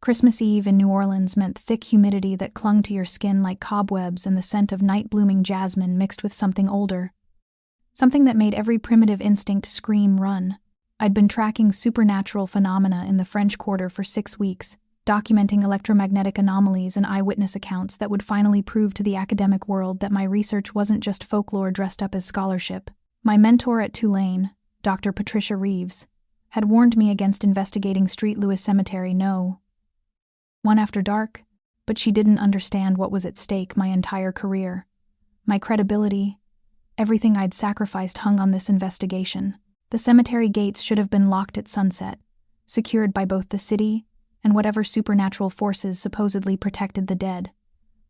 Christmas Eve in New Orleans meant thick humidity that clung to your skin like cobwebs and the scent of night-blooming jasmine mixed with something older. Something that made every primitive instinct scream run. I'd been tracking supernatural phenomena in the French Quarter for 6 weeks, documenting electromagnetic anomalies and eyewitness accounts that would finally prove to the academic world that my research wasn't just folklore dressed up as scholarship. My mentor at Tulane, Dr. Patricia Reeves, had warned me against investigating Street Louis Cemetery one after dark, but she didn't understand what was at stake my entire career. My credibility, everything I'd sacrificed hung on this investigation. The cemetery gates should have been locked at sunset, secured by both the city and whatever supernatural forces supposedly protected the dead.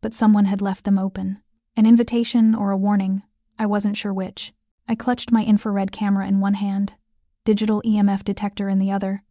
But someone had left them open. An invitation or a warning, I wasn't sure which. I clutched my infrared camera in one hand, digital EMF detector in the other,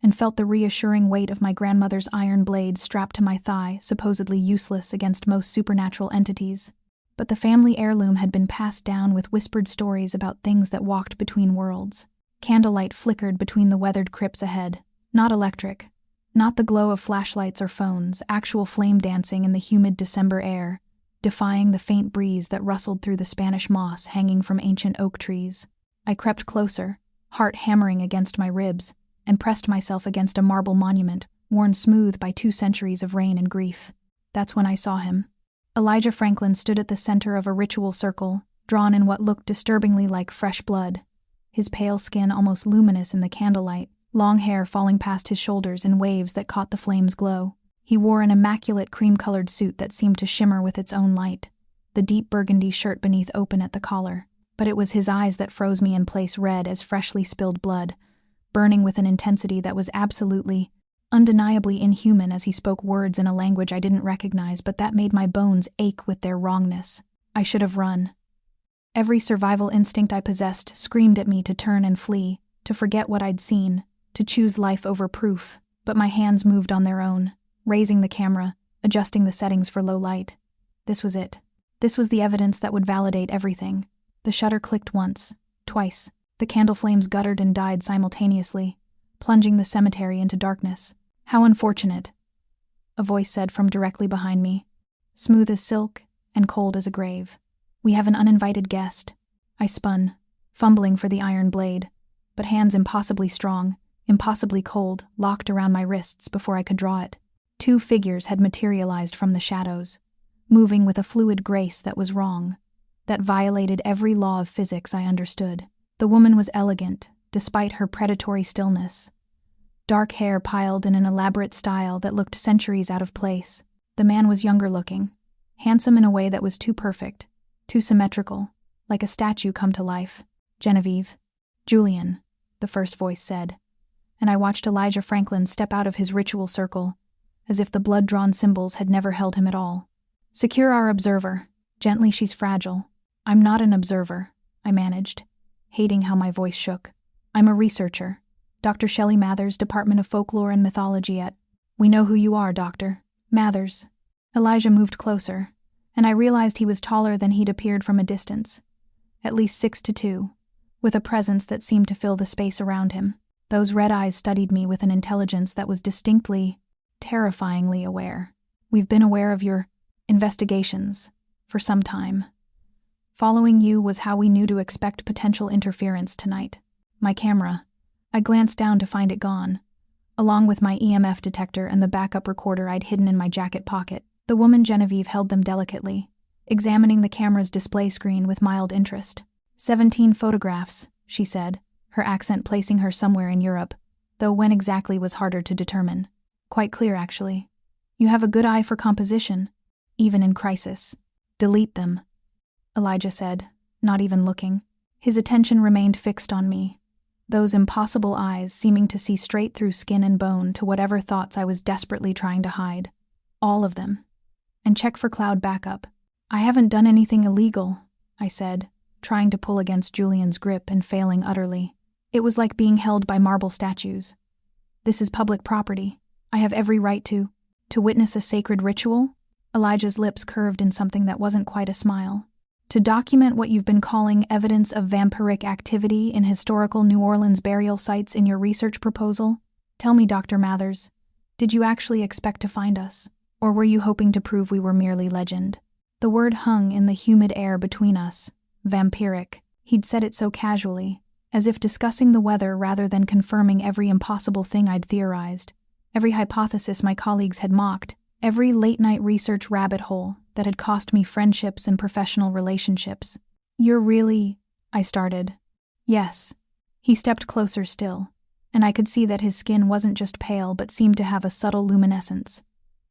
and felt the reassuring weight of my grandmother's iron blade strapped to my thigh, supposedly useless against most supernatural entities. But the family heirloom had been passed down with whispered stories about things that walked between worlds. Candlelight flickered between the weathered crypts ahead. Not electric, not the glow of flashlights or phones, actual flame dancing in the humid December air, defying the faint breeze that rustled through the Spanish moss hanging from ancient oak trees. I crept closer, heart hammering against my ribs, and pressed myself against a marble monument, worn smooth by 2 centuries of rain and grief. That's when I saw him. Elijah Franklin stood at the center of a ritual circle, drawn in what looked disturbingly like fresh blood, his pale skin almost luminous in the candlelight, long hair falling past his shoulders in waves that caught the flames' glow. He wore an immaculate cream-colored suit that seemed to shimmer with its own light, the deep burgundy shirt beneath open at the collar. But it was his eyes that froze me in place, red as freshly spilled blood, burning with an intensity that was absolutely, undeniably inhuman as he spoke words in a language I didn't recognize, but that made my bones ache with their wrongness. I should have run. Every survival instinct I possessed screamed at me to turn and flee, to forget what I'd seen, to choose life over proof, but my hands moved on their own, raising the camera, adjusting the settings for low light. This was it. This was the evidence that would validate everything. The shutter clicked once, twice. The candle flames guttered and died simultaneously, plunging the cemetery into darkness. "How unfortunate," a voice said from directly behind me, smooth as silk and cold as a grave. "We have an uninvited guest." I spun, fumbling for the iron blade, but hands impossibly strong, impossibly cold, locked around my wrists before I could draw it. 2 figures had materialized from the shadows, moving with a fluid grace that was wrong, that violated every law of physics I understood. The woman was elegant, despite her predatory stillness. Dark hair piled in an elaborate style that looked centuries out of place. The man was younger looking, handsome in a way that was too perfect, too symmetrical, like a statue come to life. "Genevieve." "Julian," the first voice said, and I watched Elijah Franklin step out of his ritual circle, as if the blood-drawn symbols had never held him at all. "Secure our observer. Gently, she's fragile." "I'm not an observer," I managed, hating how my voice shook. "I'm a researcher. Dr. Shelly Mathers, Department of Folklore and Mythology at—" "We know who you are, Dr. Mathers." Elijah moved closer, and I realized he was taller than he'd appeared from a distance, at least 6'2", with a presence that seemed to fill the space around him. Those red eyes studied me with an intelligence that was distinctly, terrifyingly aware. "We've been aware of your investigations for some time. Following you was how we knew to expect potential interference tonight." My camera. I glanced down to find it gone, along with my EMF detector and the backup recorder I'd hidden in my jacket pocket. The woman Genevieve held them delicately, examining the camera's display screen with mild interest. 17 photographs, she said, her accent placing her somewhere in Europe, though when exactly was harder to determine. "Quite clear, actually. You have a good eye for composition, even in crisis." "Delete them," Elijah said, not even looking. His attention remained fixed on me, those impossible eyes seeming to see straight through skin and bone to whatever thoughts I was desperately trying to hide. "All of them. And check for cloud backup." "I haven't done anything illegal," I said, trying to pull against Julian's grip and failing utterly. It was like being held by marble statues. "This is public property. I have every right to witness a sacred ritual?" Elijah's lips curved in something that wasn't quite a smile. "To document what you've been calling evidence of vampiric activity in historical New Orleans burial sites in your research proposal? Tell me, Dr. Mathers, Did you actually expect to find us? Or were you hoping to prove we were merely legend? The word hung in the humid air between us. Vampiric. He'd said it so casually, as if discussing the weather rather than confirming every impossible thing I'd theorized, every hypothesis my colleagues had mocked, every late-night research rabbit hole that had cost me friendships and professional relationships. You're really... I started. Yes. He stepped closer still, and I could see that his skin wasn't just pale but seemed to have a subtle luminescence,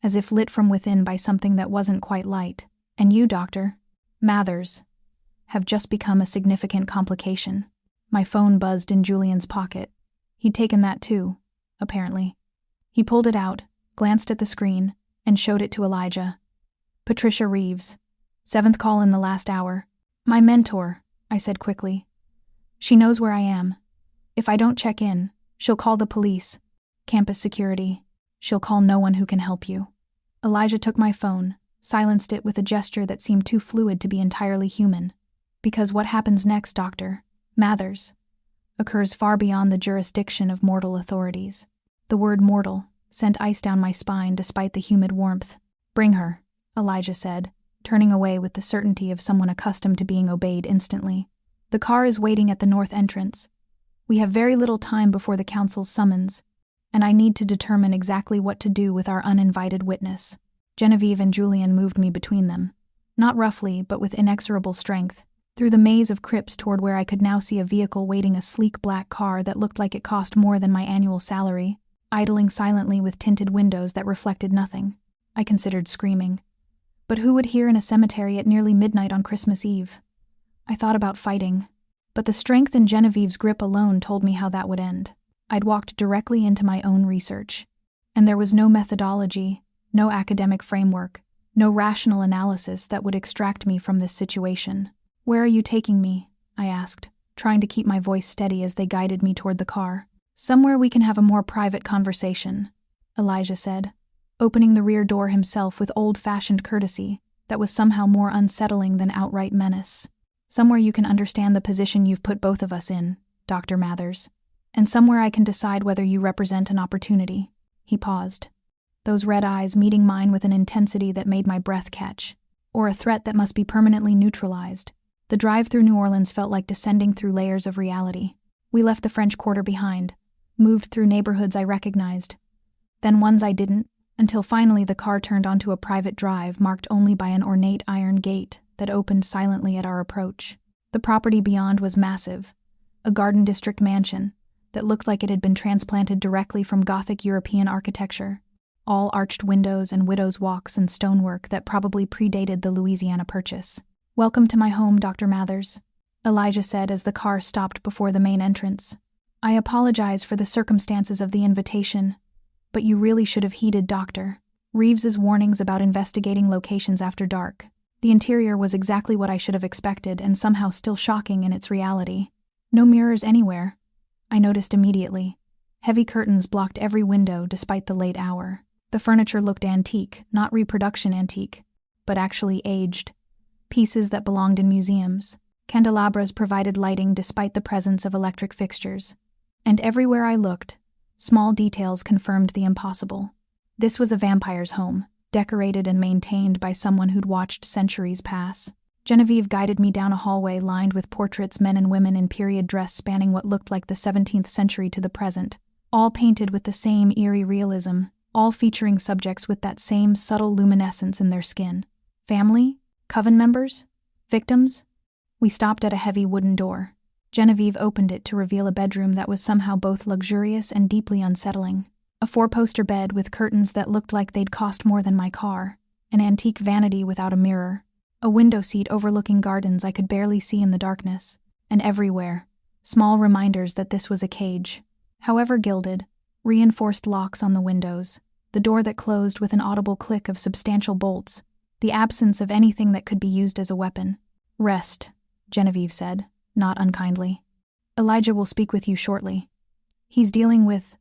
as if lit from within by something that wasn't quite light. And you, Dr. Mathers, have just become a significant complication. My phone buzzed in Julian's pocket. He'd taken that too, apparently. He pulled it out, glanced at the screen, and showed it to Elijah. Patricia Reeves. 7th call in the last hour. My mentor, I said quickly. She knows where I am. If I don't check in, she'll call the police, campus security. She'll call no one who can help you. Elijah took my phone, silenced it with a gesture that seemed too fluid to be entirely human. Because what happens next, Dr. Mathers, occurs far beyond the jurisdiction of mortal authorities. The word mortal sent ice down my spine despite the humid warmth. Bring her, Elijah said, turning away with the certainty of someone accustomed to being obeyed instantly. The car is waiting at the north entrance. We have very little time before the council's summons, and I need to determine exactly what to do with our uninvited witness. Genevieve and Julian moved me between them, not roughly but with inexorable strength, through the maze of crypts toward where I could now see a vehicle waiting, a sleek black car that looked like it cost more than my annual salary, idling silently with tinted windows that reflected nothing. I considered screaming. But who would hear in a cemetery at nearly midnight on Christmas Eve? I thought about fighting, but the strength in Genevieve's grip alone told me how that would end. I'd walked directly into my own research, and there was no methodology, no academic framework, no rational analysis that would extract me from this situation. Where are you taking me? I asked, trying to keep my voice steady as they guided me toward the car. Somewhere we can have a more private conversation, Elijah said, opening the rear door himself with old-fashioned courtesy that was somehow more unsettling than outright menace. Somewhere you can understand the position you've put both of us in, Dr. Mathers, and somewhere I can decide whether you represent an opportunity. He paused, those red eyes meeting mine with an intensity that made my breath catch, or a threat that must be permanently neutralized. The drive through New Orleans felt like descending through layers of reality. We left the French Quarter behind, moved through neighborhoods I recognized, then ones I didn't, until finally the car turned onto a private drive marked only by an ornate iron gate that opened silently at our approach. The property beyond was massive, a Garden District mansion that looked like it had been transplanted directly from Gothic European architecture, all arched windows and widow's walks and stonework that probably predated the Louisiana Purchase. Welcome to my home, Dr. Mathers, Elijah said as the car stopped before the main entrance. I apologize for the circumstances of the invitation, but you really should have heeded Dr. Reeves's warnings about investigating locations after dark. The interior was exactly what I should have expected and somehow still shocking in its reality. No mirrors anywhere, I noticed immediately. Heavy curtains blocked every window despite the late hour. The furniture looked antique, not reproduction antique, but actually aged. Pieces that belonged in museums. Candelabras provided lighting despite the presence of electric fixtures. And everywhere I looked, small details confirmed the impossible. This was a vampire's home, decorated and maintained by someone who'd watched centuries pass. Genevieve guided me down a hallway lined with portraits, men and women in period dress spanning what looked like the 17th century to the present, all painted with the same eerie realism, all featuring subjects with that same subtle luminescence in their skin. Family? Coven members? Victims? We stopped at a heavy wooden door. Genevieve opened it to reveal a bedroom that was somehow both luxurious and deeply unsettling. A 4-poster bed with curtains that looked like they'd cost more than my car, an antique vanity without a mirror, a window seat overlooking gardens I could barely see in the darkness, and everywhere, small reminders that this was a cage. However gilded, reinforced locks on the windows, the door that closed with an audible click of substantial bolts, the absence of anything that could be used as a weapon. Rest, Genevieve said, not unkindly. Elijah will speak with you shortly. He's dealing with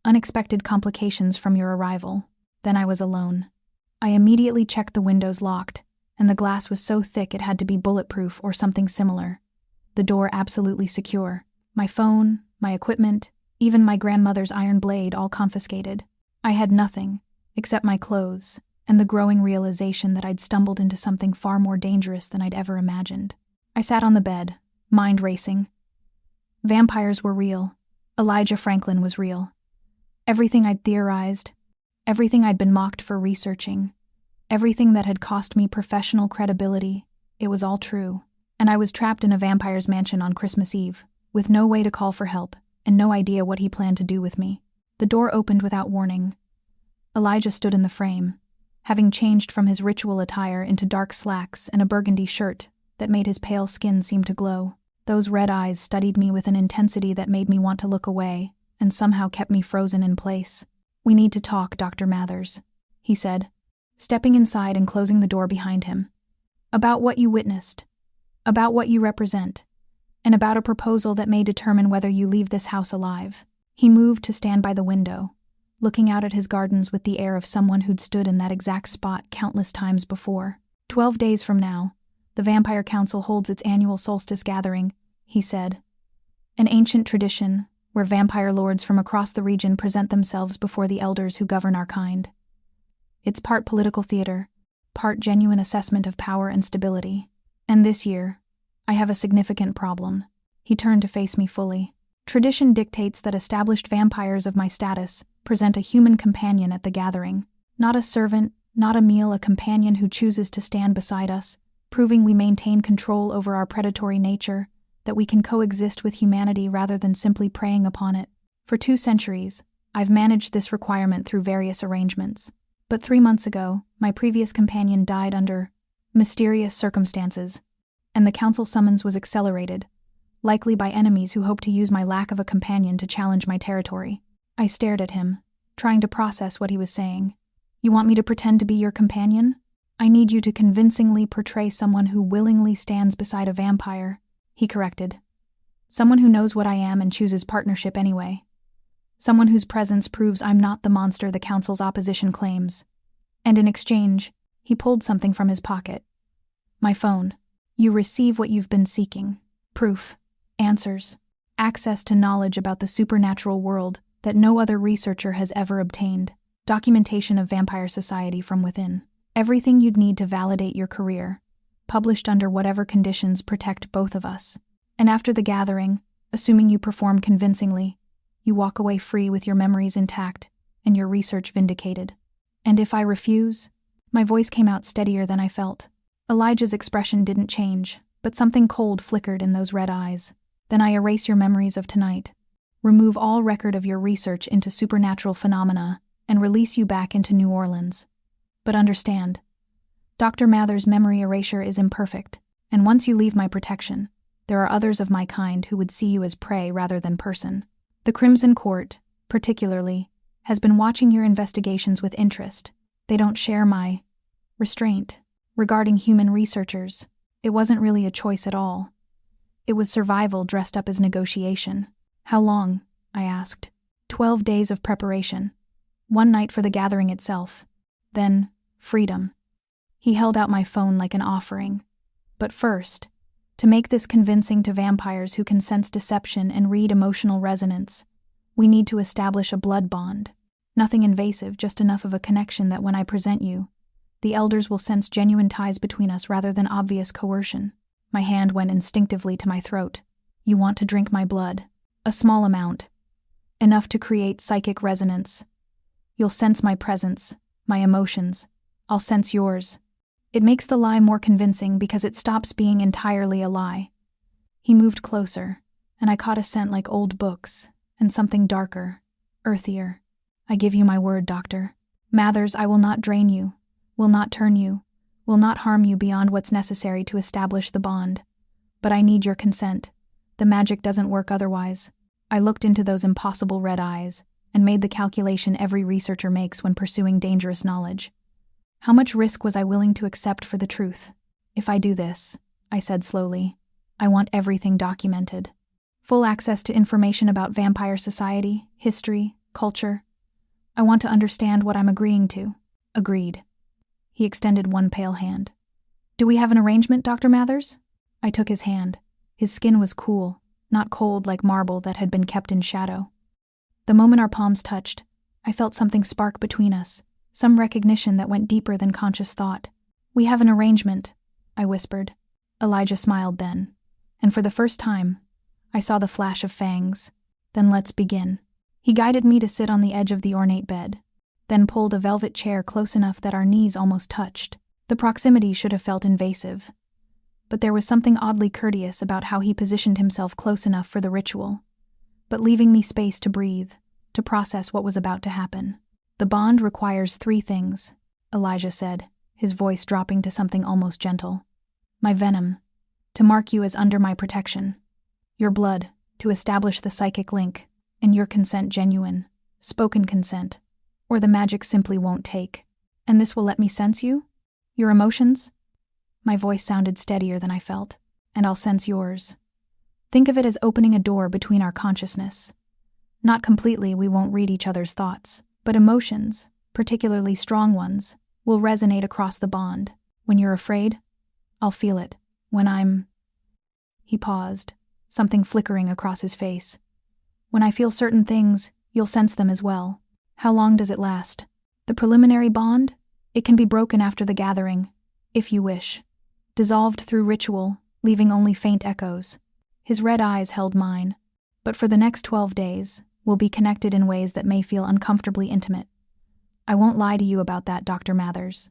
unexpected complications from your arrival. Then I was alone. I immediately checked the windows locked, and the glass was so thick it had to be bulletproof or something similar. The door absolutely secure. My phone, my equipment, even my grandmother's iron blade all confiscated. I had nothing, except my clothes, and the growing realization that I'd stumbled into something far more dangerous than I'd ever imagined. I sat on the bed, mind racing. Vampires were real. Elijah Franklin was real. Everything I'd theorized, everything I'd been mocked for researching, everything that had cost me professional credibility, it was all true. And I was trapped in a vampire's mansion on Christmas Eve, with no way to call for help, and no idea what he planned to do with me. The door opened without warning. Elijah stood in the frame, having changed from his ritual attire into dark slacks and a burgundy shirt that made his pale skin seem to glow. Those red eyes studied me with an intensity that made me want to look away, and somehow kept me frozen in place. "We need to talk, Dr. Mathers," he said, stepping inside and closing the door behind him. "About what you witnessed, about what you represent, and about a proposal that may determine whether you leave this house alive." He moved to stand by the window, looking out at his gardens with the air of someone who'd stood in that exact spot countless times before. 12 days from now, the Vampire Council holds its annual Solstice gathering, he said. An ancient tradition where vampire lords from across the region present themselves before the elders who govern our kind. It's part political theater, part genuine assessment of power and stability. And this year, I have a significant problem. He turned to face me fully. Tradition dictates that established vampires of my status present a human companion at the gathering. Not a servant, not a meal, a companion who chooses to stand beside us, proving we maintain control over our predatory nature, that we can coexist with humanity rather than simply preying upon it. For 2 centuries, I've managed this requirement through various arrangements. But 3 months ago, my previous companion died under mysterious circumstances, and the council summons was accelerated, likely by enemies who hope to use my lack of a companion to challenge my territory. I stared at him, trying to process what he was saying. "You want me to pretend to be your companion? I need you to convincingly portray someone who willingly stands beside a vampire," he corrected. "Someone who knows what I am and chooses partnership anyway. Someone whose presence proves I'm not the monster the council's opposition claims." And in exchange, he pulled something from his pocket. "My phone. You receive what you've been seeking. Proof. Answers. Access to knowledge about the supernatural world that no other researcher has ever obtained. Documentation of vampire society from within. Everything you'd need to validate your career, published under whatever conditions protect both of us. And after the gathering, assuming you perform convincingly, you walk away free with your memories intact and your research vindicated. And if I refuse?" My voice came out steadier than I felt. Elijah's expression didn't change, but something cold flickered in those red eyes. "Then I erase your memories of tonight, remove all record of your research into supernatural phenomena, and release you back into New Orleans. But understand, Dr. Mather's memory erasure is imperfect, and once you leave my protection, there are others of my kind who would see you as prey rather than person. The Crimson Court, particularly, has been watching your investigations with interest. They don't share my restraint regarding human researchers. It wasn't really a choice at all. It was survival dressed up as negotiation." "How long?" I asked. 12 days of preparation. 1 night for the gathering itself. Then, freedom." He held out my phone like an offering. "But first, to make this convincing to vampires who can sense deception and read emotional resonance, we need to establish a blood bond. Nothing invasive, just enough of a connection that when I present you, the elders will sense genuine ties between us rather than obvious coercion." My hand went instinctively to my throat. "You want to drink my blood. A small amount. Enough to create psychic resonance. You'll sense my presence, my emotions. I'll sense yours. It makes the lie more convincing because it stops being entirely a lie." He moved closer, and I caught a scent like old books, and something darker, earthier. "I give you my word, Doctor. Mathers, I will not drain you, will not turn you, will not harm you beyond what's necessary to establish the bond. But I need your consent. The magic doesn't work otherwise." I looked into those impossible red eyes and made the calculation every researcher makes when pursuing dangerous knowledge. How much risk was I willing to accept for the truth? "If I do this," I said slowly, "I want everything documented. Full access to information about vampire society, history, culture. I want to understand what I'm agreeing to." "Agreed." He extended one pale hand. "Do we have an arrangement, Dr. Mathers?" I took his hand. His skin was cool, not cold like marble that had been kept in shadow. The moment our palms touched, I felt something spark between us, some recognition that went deeper than conscious thought. "We have an arrangement," I whispered. Elijah smiled then, and for the first time, I saw the flash of fangs. "Then let's begin." He guided me to sit on the edge of the ornate bed, then pulled a velvet chair close enough that our knees almost touched. The proximity should have felt invasive, but there was something oddly courteous about how he positioned himself close enough for the ritual, but leaving me space to breathe, to process what was about to happen. "The bond requires 3 things," Elijah said, his voice dropping to something almost gentle. "My venom, to mark you as under my protection. Your blood, to establish the psychic link, and your consent genuine, spoken consent, or the magic simply won't take. And this will let me sense you? Your emotions?" My voice sounded steadier than I felt. "And I'll sense yours. Think of it as opening a door between our consciousness. Not completely, we won't read each other's thoughts, but emotions, particularly strong ones, will resonate across the bond. When you're afraid, I'll feel it. When I'm—" He paused, something flickering across his face. "When I feel certain things, you'll sense them as well. How long does it last? The preliminary bond? It can be broken after the gathering, if you wish. Dissolved through ritual, leaving only faint echoes." His red eyes held mine. "But for the next 12 days, we'll be connected in ways that may feel uncomfortably intimate. I won't lie to you about that, Dr. Mathers.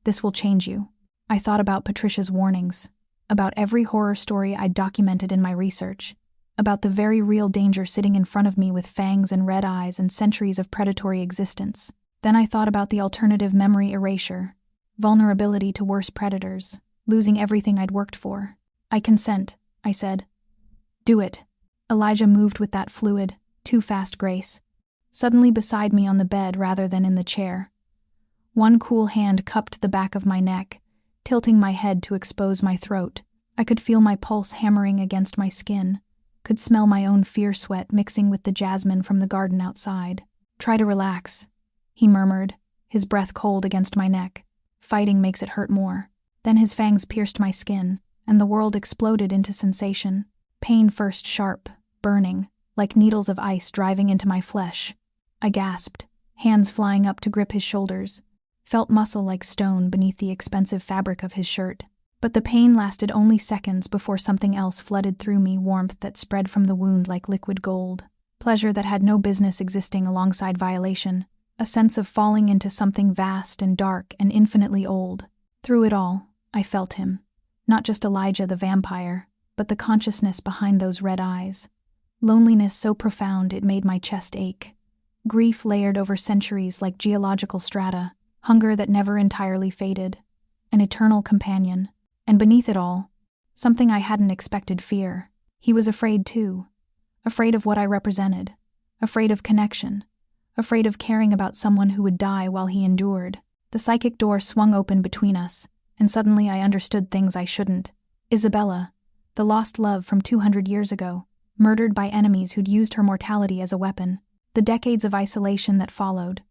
This will change you." I thought about Patricia's warnings, about every horror story I'd documented in my research, about the very real danger sitting in front of me with fangs and red eyes and centuries of predatory existence. Then I thought about the alternative memory erasure, vulnerability to worse predators, losing everything I'd worked for. "I consent," I said. "Do it." Elijah moved with that fluid, too fast grace, suddenly beside me on the bed rather than in the chair. One cool hand cupped the back of my neck, tilting my head to expose my throat. I could feel my pulse hammering against my skin, could smell my own fear sweat mixing with the jasmine from the garden outside. "Try to relax," he murmured, his breath cold against my neck. "Fighting makes it hurt more." Then his fangs pierced my skin, and the world exploded into sensation. Pain first sharp, burning, like needles of ice driving into my flesh. I gasped, hands flying up to grip his shoulders, felt muscle like stone beneath the expensive fabric of his shirt. But the pain lasted only seconds before something else flooded through me, warmth that spread from the wound like liquid gold. Pleasure that had no business existing alongside violation, a sense of falling into something vast and dark and infinitely old. Through it all, I felt him. Not just Elijah the vampire, but the consciousness behind those red eyes. Loneliness so profound it made my chest ache. Grief layered over centuries like geological strata, hunger that never entirely faded, an eternal companion. And beneath it all, something I hadn't expected: fear. He was afraid too. Afraid of what I represented. Afraid of connection. Afraid of caring about someone who would die while he endured. The psychic door swung open between us, and suddenly I understood things I shouldn't. Isabella, the lost love from 200 years ago, murdered by enemies who'd used her mortality as a weapon. The decades of isolation that followed.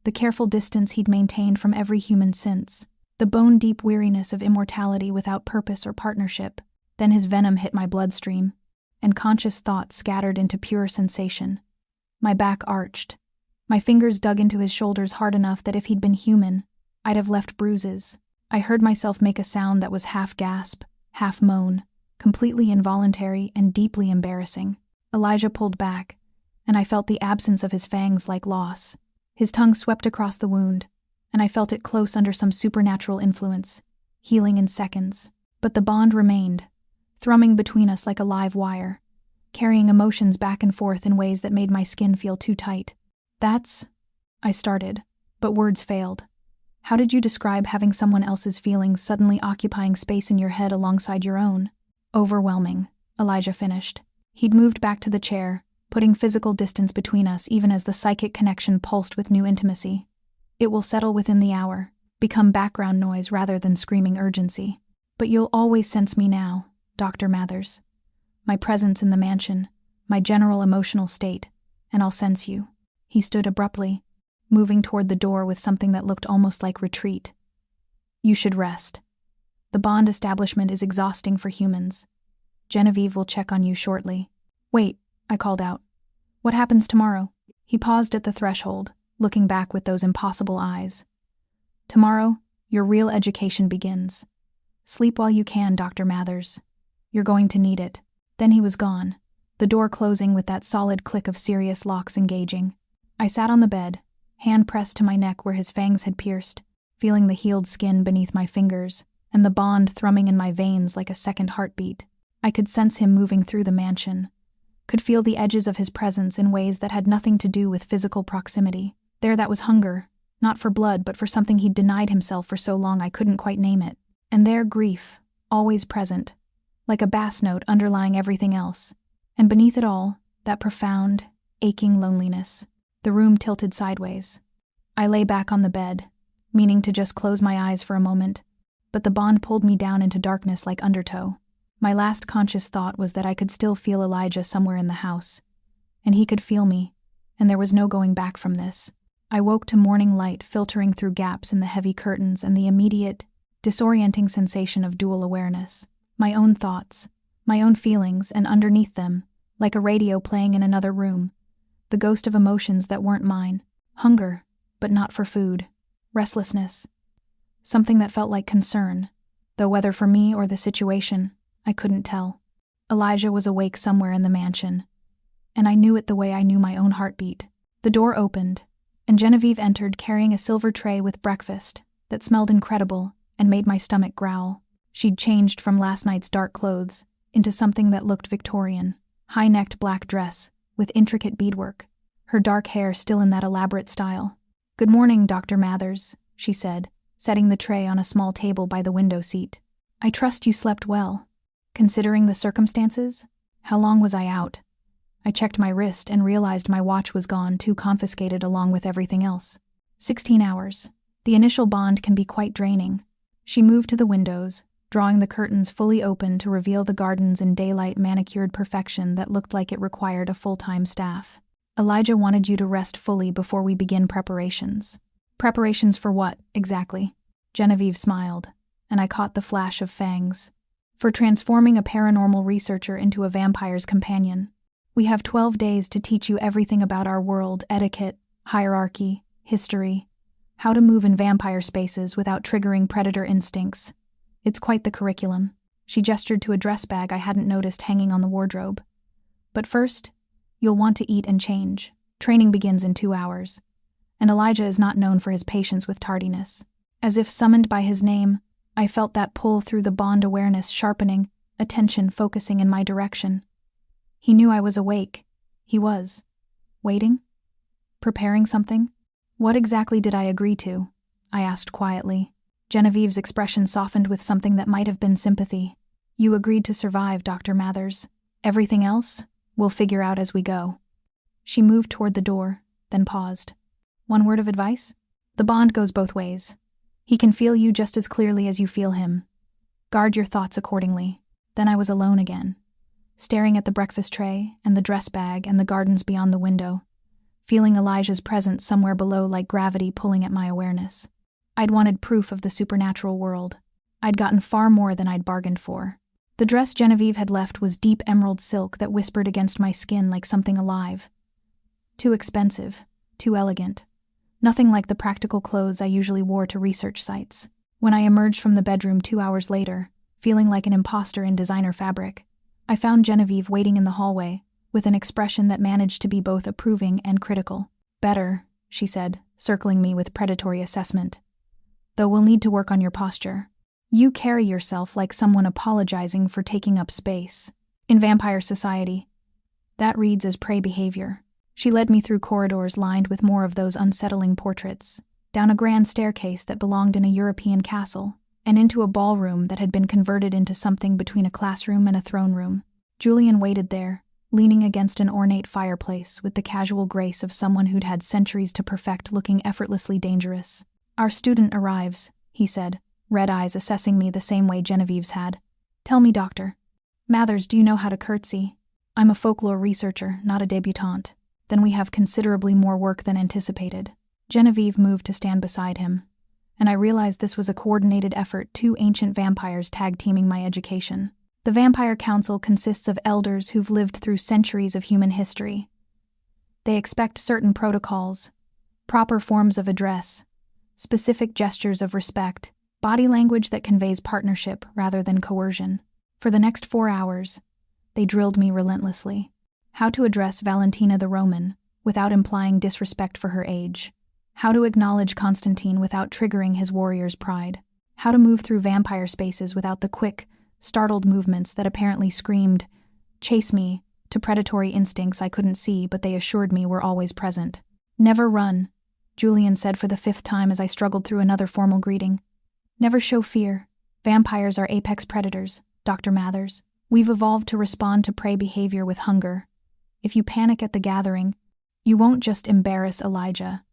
The careful distance he'd maintained from every human since. The bone-deep weariness of immortality without purpose or partnership. Then his venom hit my bloodstream, and conscious thought scattered into pure sensation. My back arched. My fingers dug into his shoulders hard enough that if he'd been human, I'd have left bruises. I heard myself make a sound that was half gasp, half moan, completely involuntary and deeply embarrassing. Elijah pulled back, and I felt the absence of his fangs like loss. His tongue swept across the wound, and I felt it close under some supernatural influence, healing in seconds. But the bond remained, thrumming between us like a live wire, carrying emotions back and forth in ways that made my skin feel too tight. I started, but words failed. "How did you describe having someone else's feelings suddenly occupying space in your head alongside your own?" "Overwhelming," Elijah finished. He'd moved back to the chair, putting physical distance between us even as the psychic connection pulsed with new intimacy. "It will settle within the hour, become background noise rather than screaming urgency. But you'll always sense me now, Dr. Mathers. My presence in the mansion, my general emotional state, and I'll sense you." He stood abruptly, moving toward the door with something that looked almost like retreat. "You should rest. The bond establishment is exhausting for humans. Genevieve will check on you shortly." "Wait," I called out. "What happens tomorrow?" He paused at the threshold, looking back with those impossible eyes. "Tomorrow, your real education begins. Sleep while you can, Dr. Mathers. You're going to need it." Then he was gone, the door closing with that solid click of serious locks engaging. I sat on the bed, hand pressed to my neck where his fangs had pierced, feeling the healed skin beneath my fingers, and the bond thrumming in my veins like a second heartbeat. I could sense him moving through the mansion, could feel the edges of his presence in ways that had nothing to do with physical proximity. There that was hunger, not for blood but for something he'd denied himself for so long I couldn't quite name it. And there grief, always present, like a bass note underlying everything else. And beneath it all, that profound, aching loneliness. The room tilted sideways. I lay back on the bed, meaning to just close my eyes for a moment, but the bond pulled me down into darkness like undertow. My last conscious thought was that I could still feel Elijah somewhere in the house, and he could feel me, and there was no going back from this. I woke to morning light filtering through gaps in the heavy curtains and the immediate, disorienting sensation of dual awareness. My own thoughts, my own feelings, and underneath them, like a radio playing in another room, the ghost of emotions that weren't mine. Hunger, but not for food. Restlessness. Something that felt like concern, though whether for me or the situation, I couldn't tell. Elijah was awake somewhere in the mansion, and I knew it the way I knew my own heartbeat. The door opened, and Genevieve entered carrying a silver tray with breakfast that smelled incredible and made my stomach growl. She'd changed from last night's dark clothes into something that looked Victorian, high-necked black dress with intricate beadwork, her dark hair still in that elaborate style. "Good morning, Dr. Mathers," she said, setting the tray on a small table by the window seat. "I trust you slept well. Considering the circumstances, how long was I out?" I checked my wrist and realized my watch was gone, too, confiscated along with everything else. 16 hours. The initial bond can be quite draining. She moved to the windows, drawing the curtains fully open to reveal the gardens in daylight manicured perfection that looked like it required a full-time staff. "Elijah wanted you to rest fully before we begin preparations." "Preparations for what, exactly?" Genevieve smiled, and I caught the flash of FANGS. "For transforming a paranormal researcher into a vampire's companion. We have 12 days to teach you everything about our world, etiquette, hierarchy, history, how to move in vampire spaces without triggering predator instincts. It's quite the curriculum." She gestured to a dress bag I hadn't noticed hanging on the wardrobe. "But first, you'll want to eat and change. Training begins in 2 hours. And Elijah is not known for his patience with tardiness." As if summoned by his name, I felt that pull through the bond, awareness sharpening, attention focusing in my direction. He knew I was awake. He was. Waiting? Preparing something? "What exactly did I agree to?" I asked quietly. Genevieve's expression softened with something that might have been sympathy. "You agreed to survive, Dr. Mathers. Everything else, we'll figure out as we go." She moved toward the door, then paused. "One word of advice? The bond goes both ways. He can feel you just as clearly as you feel him. Guard your thoughts accordingly." Then I was alone again, staring at the breakfast tray and the dress bag and the gardens beyond the window, feeling Elijah's presence somewhere below like gravity pulling at my awareness. I'd wanted proof of the supernatural world. I'd gotten far more than I'd bargained for. The dress Genevieve had left was deep emerald silk that whispered against my skin like something alive. Too expensive, too elegant. Nothing like the practical clothes I usually wore to research sites. When I emerged from the bedroom 2 hours later, feeling like an imposter in designer fabric, I found Genevieve waiting in the hallway, with an expression that managed to be both approving and critical. "Better," she said, circling me with predatory assessment. "Though we'll need to work on your posture. You carry yourself like someone apologizing for taking up space. In vampire society, that reads as prey behavior." She led me through corridors lined with more of those unsettling portraits, down a grand staircase that belonged in a European castle, and into a ballroom that had been converted into something between a classroom and a throne room. Julian waited there, leaning against an ornate fireplace with the casual grace of someone who'd had centuries to perfect, looking effortlessly dangerous. "Our student arrives," he said, red eyes assessing me the same way Genevieve's had. "Tell me, Dr. Mathers, do you know how to curtsy? I'm a folklore researcher, not a debutante." "Then we have considerably more work than anticipated." Genevieve moved to stand beside him, and I realized this was a coordinated effort, 2 ancient vampires tag-teaming my education. The Vampire Council consists of elders who've lived through centuries of human history. They expect certain protocols, Proper forms of address, specific gestures of respect, body language that conveys partnership rather than coercion. For the next 4 hours, they drilled me relentlessly. How to address Valentina the Roman without implying disrespect for her age. How to acknowledge Constantine without triggering his warrior's pride. How to move through vampire spaces without the quick, startled movements that apparently screamed, "Chase me," to predatory instincts I couldn't see but they assured me were always present. "Never run," Julian said for the 5th time as I struggled through another formal greeting. "Never show fear. Vampires are apex predators, Dr. Mathers. We've evolved to respond to prey behavior with hunger. If you panic at the gathering, you won't just embarrass Elijah.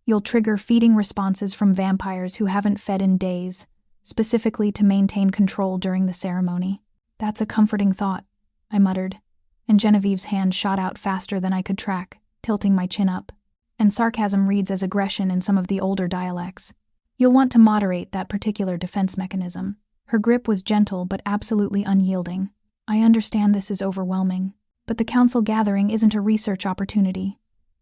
You'll trigger feeding responses from vampires who haven't fed in days, specifically to maintain control during the ceremony." "That's a comforting thought," I muttered, and Genevieve's hand shot out faster than I could track, tilting my chin up. "And sarcasm reads as aggression in some of the older dialects. You'll want to moderate that particular defense mechanism." Her grip was gentle but absolutely unyielding. "I understand this is overwhelming, but the council gathering isn't a research opportunity,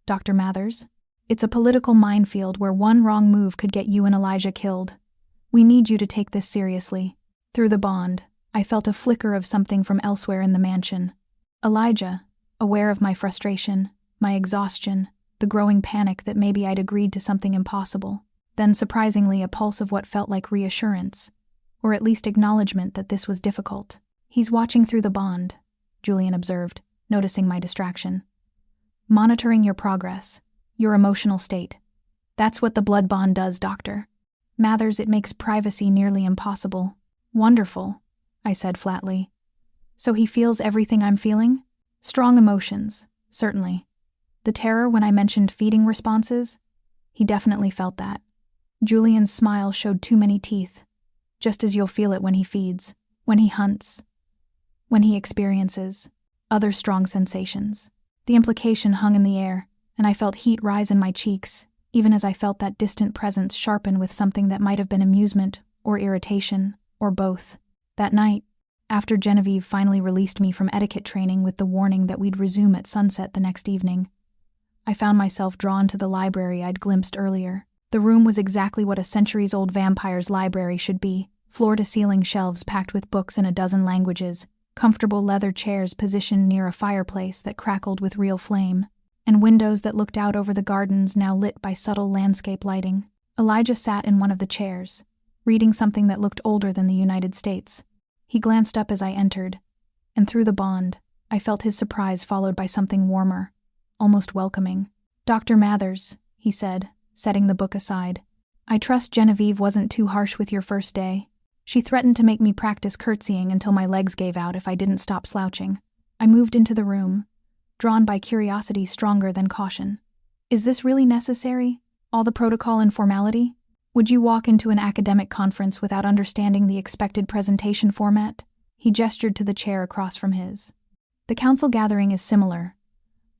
Dr. Mathers. It's a political minefield where one wrong move could get you and Elijah killed. We need you to take this seriously." Through the bond, I felt a flicker of something from elsewhere in the mansion. Elijah, aware of my frustration, my exhaustion, the growing panic that maybe I'd agreed to something impossible. Then surprisingly a pulse of what felt like reassurance, or at least acknowledgement that this was difficult. "He's watching through the bond," Julian observed, noticing my distraction. "Monitoring your progress, your emotional state. That's what the blood bond does, Doctor. Mathers, it makes privacy nearly impossible." "Wonderful," I said flatly. "So he feels everything I'm feeling?" "Strong emotions, certainly. The terror when I mentioned feeding responses? He definitely felt that." Julian's smile showed too many teeth. "Just as you'll feel it when he feeds, when he hunts, when he experiences other strong sensations." The implication hung in the air, and I felt heat rise in my cheeks, even as I felt that distant presence sharpen with something that might have been amusement or irritation, or both. That night, after Genevieve finally released me from etiquette training with the warning that we'd resume at sunset the next evening, I found myself drawn to the library I'd glimpsed earlier. The room was exactly what a centuries-old vampire's library should be, floor-to-ceiling shelves packed with books in a dozen languages, comfortable leather chairs positioned near a fireplace that crackled with real flame, and windows that looked out over the gardens now lit by subtle landscape lighting. Elijah sat in one of the chairs, reading something that looked older than the United States. He glanced up as I entered, and through the bond, I felt his surprise followed by something warmer, almost welcoming. "Dr. Mathers," he said, setting the book aside. "I trust Genevieve wasn't too harsh with your first day. She threatened to make me practice curtsying until my legs gave out if I didn't stop slouching." I moved into the room, drawn by curiosity stronger than caution. "Is this really necessary? All the protocol and formality? Would you walk into an academic conference without understanding the expected presentation format?" He gestured to the chair across from his. "The council gathering is similar.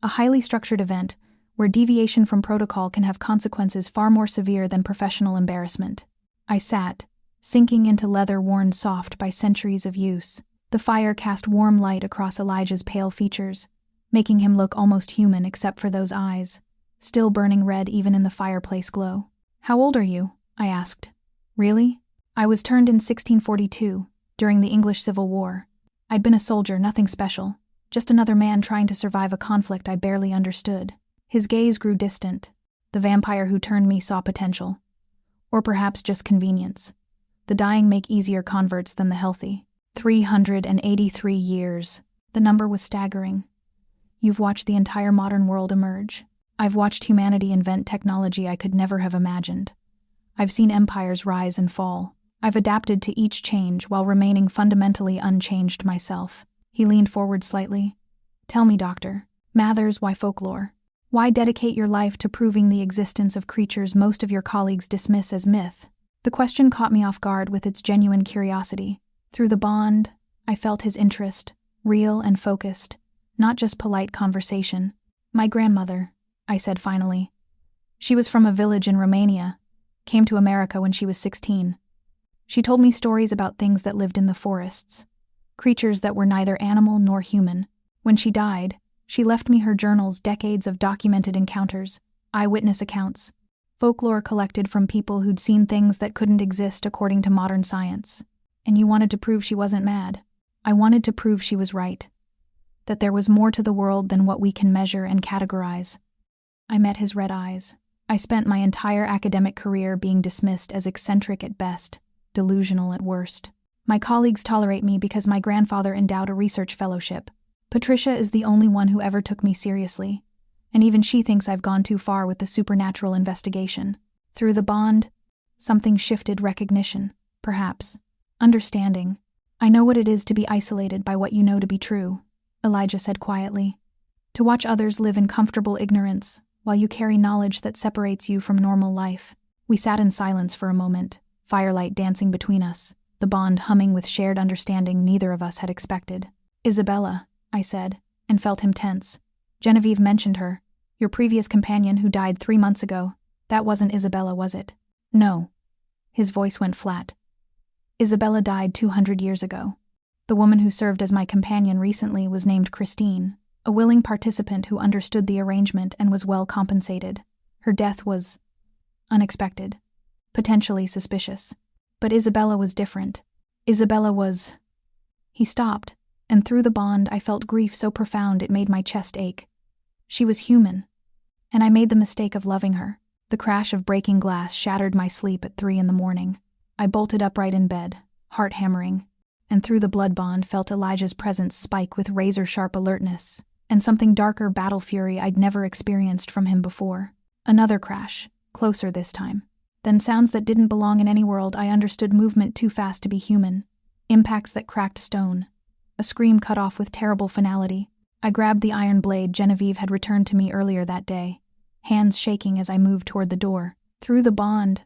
A highly structured event where deviation from protocol can have consequences far more severe than professional embarrassment." I sat, sinking into leather worn soft by centuries of use. The fire cast warm light across Elijah's pale features, making him look almost human except for those eyes, still burning red even in the fireplace glow. "How old are you?" I asked. "Really? I was turned in 1642, during the English Civil War. I'd been a soldier, nothing special, just another man trying to survive a conflict I barely understood." His gaze grew distant. The vampire who turned me saw potential. Or perhaps just convenience. The dying make easier converts than the healthy. 383 years. The number was staggering. "You've watched the entire modern world emerge. I've watched humanity invent technology I could never have imagined. I've seen empires rise and fall. I've adapted to each change while remaining fundamentally unchanged myself." He leaned forward slightly. "Tell me, Doctor Mathers, why folklore? Why dedicate your life to proving the existence of creatures most of your colleagues dismiss as myth?" The question caught me off guard with its genuine curiosity. Through the bond, I felt his interest, real and focused, not just polite conversation. "My grandmother," I said finally. "She was from a village in Romania, came to America when she was 16. She told me stories about things that lived in the forests, creatures that were neither animal nor human. When she died, she left me her journals, decades of documented encounters, eyewitness accounts. Folklore collected from people who'd seen things that couldn't exist according to modern science. And you wanted to prove she wasn't mad. I wanted to prove she was right. That there was more to the world than what we can measure and categorize. I met his red eyes. I spent my entire academic career being dismissed as eccentric at best, delusional at worst. My colleagues tolerate me because my grandfather endowed a research fellowship. Patricia is the only one who ever took me seriously, and even she thinks I've gone too far with the supernatural investigation. Through the bond, something shifted. Recognition, perhaps. Understanding. I know what it is to be isolated by what you know to be true, Elijah said quietly. To watch others live in comfortable ignorance, while you carry knowledge that separates you from normal life. We sat in silence for a moment, firelight dancing between us, the bond humming with shared understanding neither of us had expected. Isabella, I said, and felt him tense. Genevieve mentioned her. Your previous companion who died 3 months ago. That wasn't Isabella, was it? No. His voice went flat. Isabella died 200 years ago. The woman who served as my companion recently was named Christine, a willing participant who understood the arrangement and was well compensated. Her death was unexpected, potentially suspicious. But Isabella was different. Isabella was... He stopped, and through the bond I felt grief so profound it made my chest ache. She was human, and I made the mistake of loving her. The crash of breaking glass shattered my sleep at 3 a.m. I bolted upright in bed, heart hammering, and through the blood bond felt Elijah's presence spike with razor-sharp alertness, and something darker battle fury I'd never experienced from him before. Another crash, closer this time. Then sounds that didn't belong in any world. I understood movement too fast to be human. Impacts that cracked stone. A scream cut off with terrible finality. I grabbed the iron blade Genevieve had returned to me earlier that day, hands shaking as I moved toward the door. Through the bond,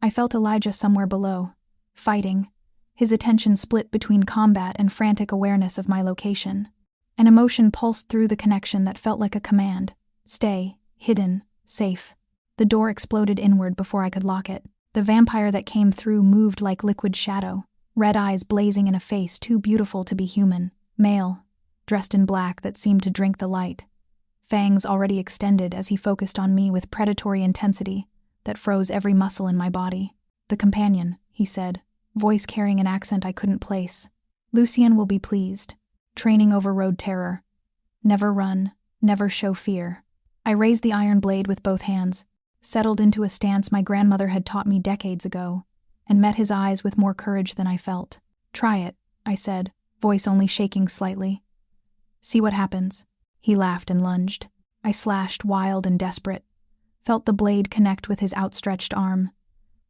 I felt Elijah somewhere below, fighting, his attention split between combat and frantic awareness of my location. An emotion pulsed through the connection that felt like a command. Stay, hidden, safe. The door exploded inward before I could lock it. The vampire that came through moved like liquid shadow, red eyes blazing in a face too beautiful to be human. Male, dressed in black that seemed to drink the light. Fangs already extended as he focused on me with predatory intensity that froze every muscle in my body. The companion, he said, voice carrying an accent I couldn't place. Lucien will be pleased. Training overrode terror. Never run, never show fear. I raised the iron blade with both hands, settled into a stance my grandmother had taught me decades ago, and met his eyes with more courage than I felt. Try it, I said, voice only shaking slightly. See what happens. He laughed and lunged. I slashed, wild and desperate. Felt the blade connect with his outstretched arm.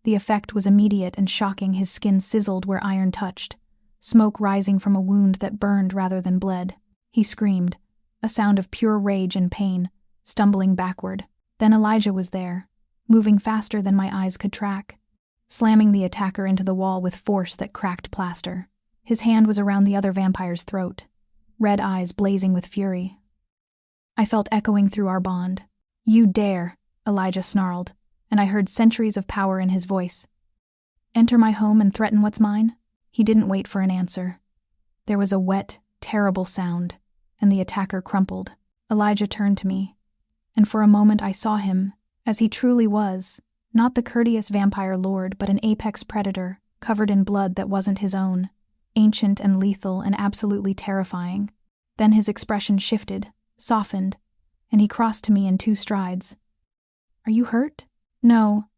The effect was immediate and shocking. His skin sizzled where iron touched, smoke rising from a wound that burned rather than bled. He screamed, a sound of pure rage and pain, stumbling backward. Then Elijah was there, moving faster than my eyes could track, slamming the attacker into the wall with force that cracked plaster. His hand was around the other vampire's throat, red eyes blazing with fury. I felt echoing through our bond. You dare, Elijah snarled, and I heard centuries of power in his voice. Enter my home and threaten what's mine? He didn't wait for an answer. There was a wet, terrible sound, and the attacker crumpled. Elijah turned to me, and for a moment I saw him, as he truly was, not the courteous vampire lord but an apex predator, covered in blood that wasn't his own, ancient and lethal and absolutely terrifying. Then his expression shifted, softened, and he crossed to me in 2 strides. Are you hurt? No,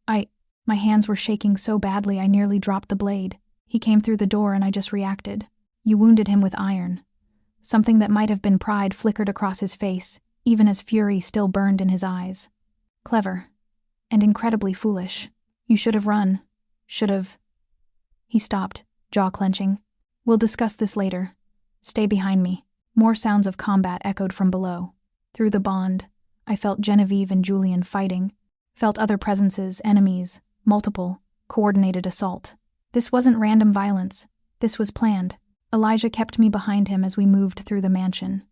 my hands were shaking so badly I nearly dropped the blade. He came through the door and I just reacted. You wounded him with iron. Something that might have been pride flickered across his face, even as fury still burned in his eyes. Clever. And incredibly foolish. You should have run. Should have... He stopped, jaw clenching. We'll discuss this later. Stay behind me. More sounds of combat echoed from below. Through the bond, I felt Genevieve and Julian fighting, felt other presences, enemies, multiple, coordinated assault. This wasn't random violence. This was planned. Elijah kept me behind him as we moved through the mansion,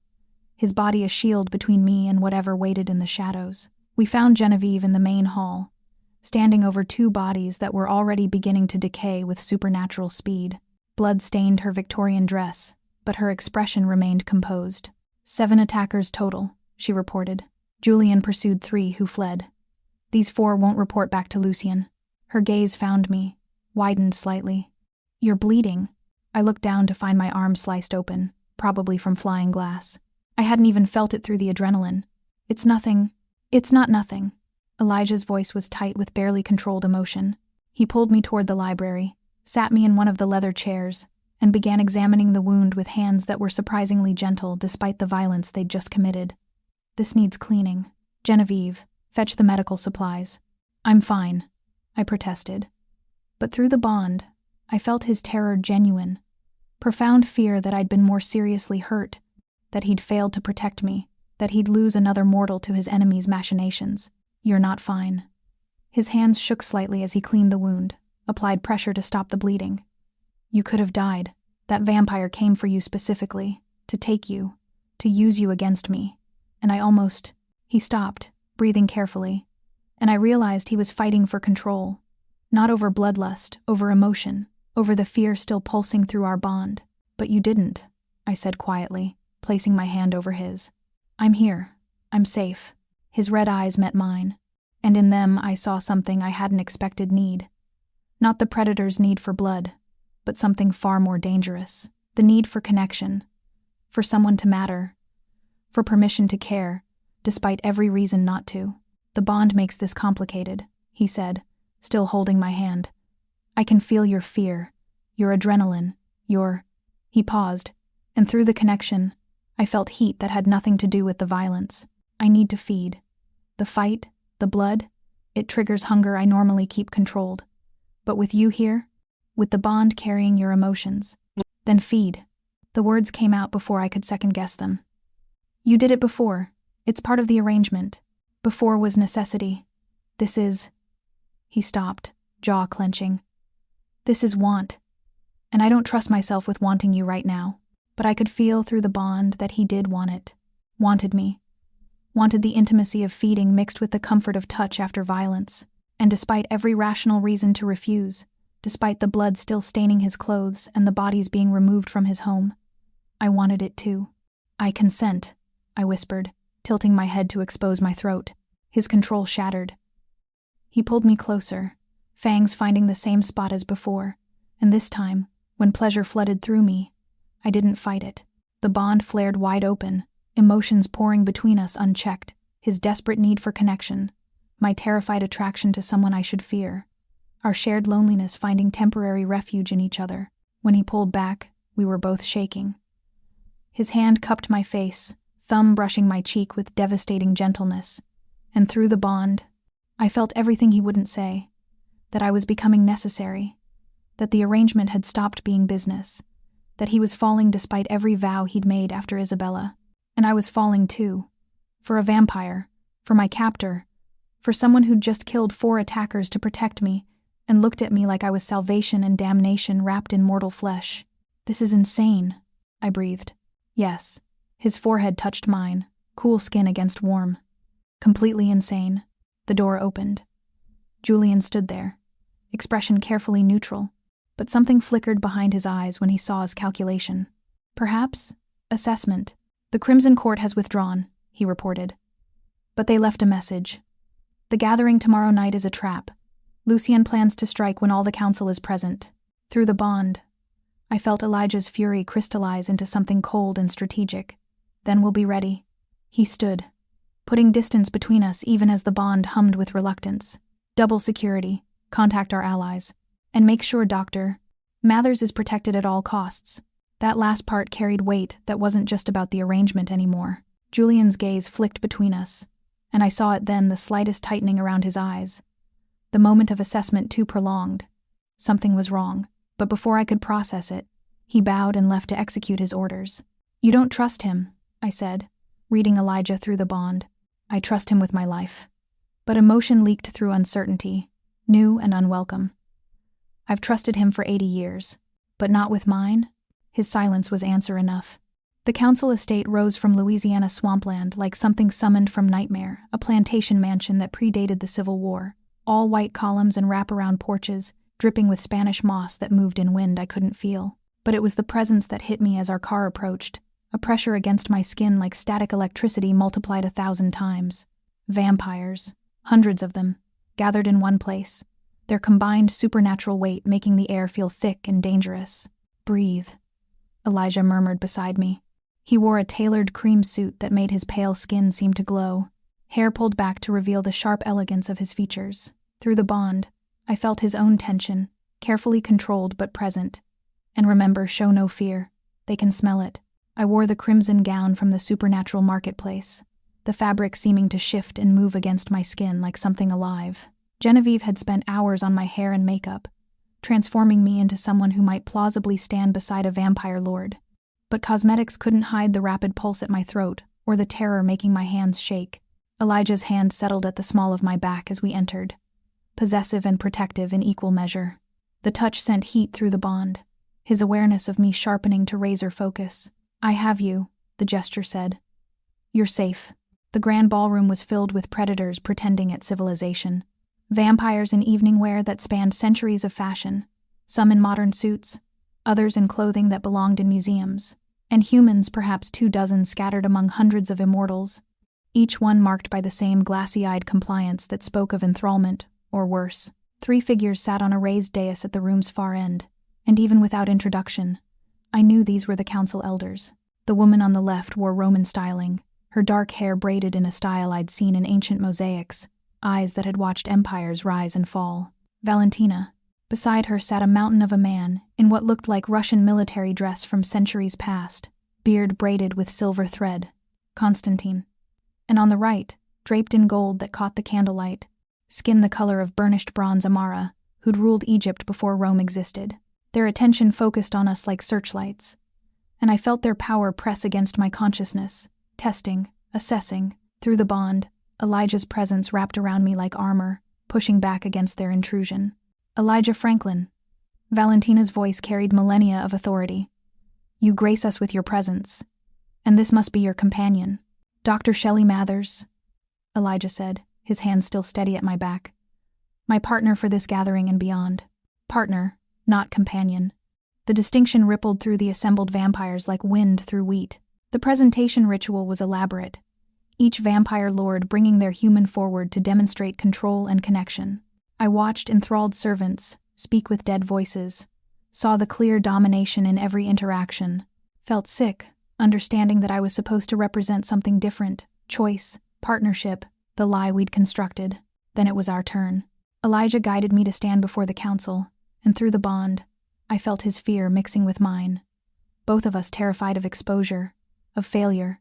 his body a shield between me and whatever waited in the shadows. We found Genevieve in the main hall, standing over 2 bodies that were already beginning to decay with supernatural speed. Blood stained her Victorian dress, but her expression remained composed. 7 attackers total, she reported. Julian pursued 3 who fled. These 4 won't report back to Lucien. Her gaze found me, widened slightly. You're bleeding. I looked down to find my arm sliced open, probably from flying glass. I hadn't even felt it through the adrenaline. It's nothing. It's not nothing. Elijah's voice was tight with barely controlled emotion. He pulled me toward the library, sat me in one of the leather chairs, and began examining the wound with hands that were surprisingly gentle despite the violence they'd just committed. This needs cleaning. Genevieve, fetch the medical supplies. I'm fine, I protested. But through the bond, I felt his terror genuine. Profound fear that I'd been more seriously hurt, that he'd failed to protect me, that he'd lose another mortal to his enemy's machinations. You're not fine. His hands shook slightly as he cleaned the wound, applied pressure to stop the bleeding. You could have died. That vampire came for you specifically, to take you, to use you against me. And I almost... He stopped, breathing carefully, and I realized he was fighting for control. Not over bloodlust, over emotion, over the fear still pulsing through our bond. But you didn't, I said quietly, placing my hand over his. I'm here. I'm safe. His red eyes met mine, and in them I saw something I hadn't expected need. Not the predator's need for blood, but something far more dangerous. The need for connection, for someone to matter, for permission to care, despite every reason not to. The bond makes this complicated, he said, still holding my hand. I can feel your fear, your adrenaline, your... He paused, and through the connection, I felt heat that had nothing to do with the violence. I need to feed. The fight, the blood, it triggers hunger I normally keep controlled. But with you here, with the bond carrying your emotions, then feed. The words came out before I could second-guess them. You did it before. It's part of the arrangement. Before was necessity. This is... He stopped, jaw clenching. This is want. And I don't trust myself with wanting you right now. But I could feel through the bond that he did want it. Wanted me. Wanted the intimacy of feeding mixed with the comfort of touch after violence. And despite every rational reason to refuse, despite the blood still staining his clothes and the bodies being removed from his home, I wanted it too. I consent, I whispered, tilting my head to expose my throat. His control shattered. He pulled me closer, fangs finding the same spot as before, and this time, when pleasure flooded through me, I didn't fight it. The bond flared wide open, emotions pouring between us unchecked, his desperate need for connection, my terrified attraction to someone I should fear, our shared loneliness finding temporary refuge in each other. When he pulled back, we were both shaking. His hand cupped my face, thumb brushing my cheek with devastating gentleness, and through the bond, I felt everything he wouldn't say, that I was becoming necessary, that the arrangement had stopped being business, that he was falling despite every vow he'd made after Isabella, and I was falling too, for a vampire, for my captor, for someone who'd just killed 4 attackers to protect me, and looked at me like I was salvation and damnation wrapped in mortal flesh. This is insane, I breathed. Yes. His forehead touched mine, cool skin against warm. Completely insane. The door opened. Julian stood there, expression carefully neutral, but something flickered behind his eyes when he saw his calculation. Perhaps assessment. The Crimson Court has withdrawn, he reported. But they left a message. The gathering tomorrow night is a trap. Lucien plans to strike when all the council is present. Through the bond, I felt Elijah's fury crystallize into something cold and strategic. Then we'll be ready. He stood, putting distance between us even as the bond hummed with reluctance. Double security. Contact our allies. And make sure, Doctor, Mathers is protected at all costs. That last part carried weight that wasn't just about the arrangement anymore. Julian's gaze flicked between us, and I saw it then, the slightest tightening around his eyes. The moment of assessment too prolonged. Something was wrong, but before I could process it, he bowed and left to execute his orders. You don't trust him, I said, reading Elijah through the bond. I trust him with my life. But emotion leaked through uncertainty, new and unwelcome. I've trusted him for 80 years, but not with mine? His silence was answer enough. The council estate rose from Louisiana swampland like something summoned from nightmare, a plantation mansion that predated the Civil War. All white columns and wraparound porches, dripping with Spanish moss that moved in wind I couldn't feel. But it was the presence that hit me as our car approached, a pressure against my skin like static electricity multiplied 1,000 times. Vampires, hundreds of them, gathered in one place, their combined supernatural weight making the air feel thick and dangerous. "Breathe," Elijah murmured beside me. He wore a tailored cream suit that made his pale skin seem to glow, hair pulled back to reveal the sharp elegance of his features. Through the bond, I felt his own tension, carefully controlled but present. And remember, show no fear. They can smell it. I wore the crimson gown from the supernatural marketplace, the fabric seeming to shift and move against my skin like something alive. Genevieve had spent hours on my hair and makeup, transforming me into someone who might plausibly stand beside a vampire lord. But cosmetics couldn't hide the rapid pulse at my throat or the terror making my hands shake. Elijah's hand settled at the small of my back as we entered, possessive and protective in equal measure. The touch sent heat through the bond, his awareness of me sharpening to razor focus. "I have you," the gesture said. "You're safe." The grand ballroom was filled with predators pretending at civilization. Vampires in evening wear that spanned centuries of fashion, some in modern suits, others in clothing that belonged in museums, and humans perhaps 24 scattered among hundreds of immortals, each one marked by the same glassy-eyed compliance that spoke of enthrallment, or worse. 3 figures sat on a raised dais at the room's far end, and even without introduction, I knew these were the council elders. The woman on the left wore Roman styling, her dark hair braided in a style I'd seen in ancient mosaics, eyes that had watched empires rise and fall. Valentina. Beside her sat a mountain of a man in what looked like Russian military dress from centuries past, beard braided with silver thread. Constantine. And on the right, draped in gold that caught the candlelight, skin the color of burnished bronze Amara, who'd ruled Egypt before Rome existed. Their attention focused on us like searchlights, and I felt their power press against my consciousness, testing, assessing. Through the bond, Elijah's presence wrapped around me like armor, pushing back against their intrusion. "Elijah Franklin." Valentina's voice carried millennia of authority. "You grace us with your presence, and this must be your companion." "Dr. Shelly Mathers," Elijah said, his hand still steady at my back. "My partner for this gathering and beyond." Partner, not companion. The distinction rippled through the assembled vampires like wind through wheat. The presentation ritual was elaborate, each vampire lord bringing their human forward to demonstrate control and connection. I watched enthralled servants speak with dead voices, saw the clear domination in every interaction, felt sick, understanding that I was supposed to represent something different, choice, partnership, the lie we'd constructed. Then it was our turn. Elijah guided me to stand before the council, and through the bond, I felt his fear mixing with mine. Both of us terrified of exposure, of failure,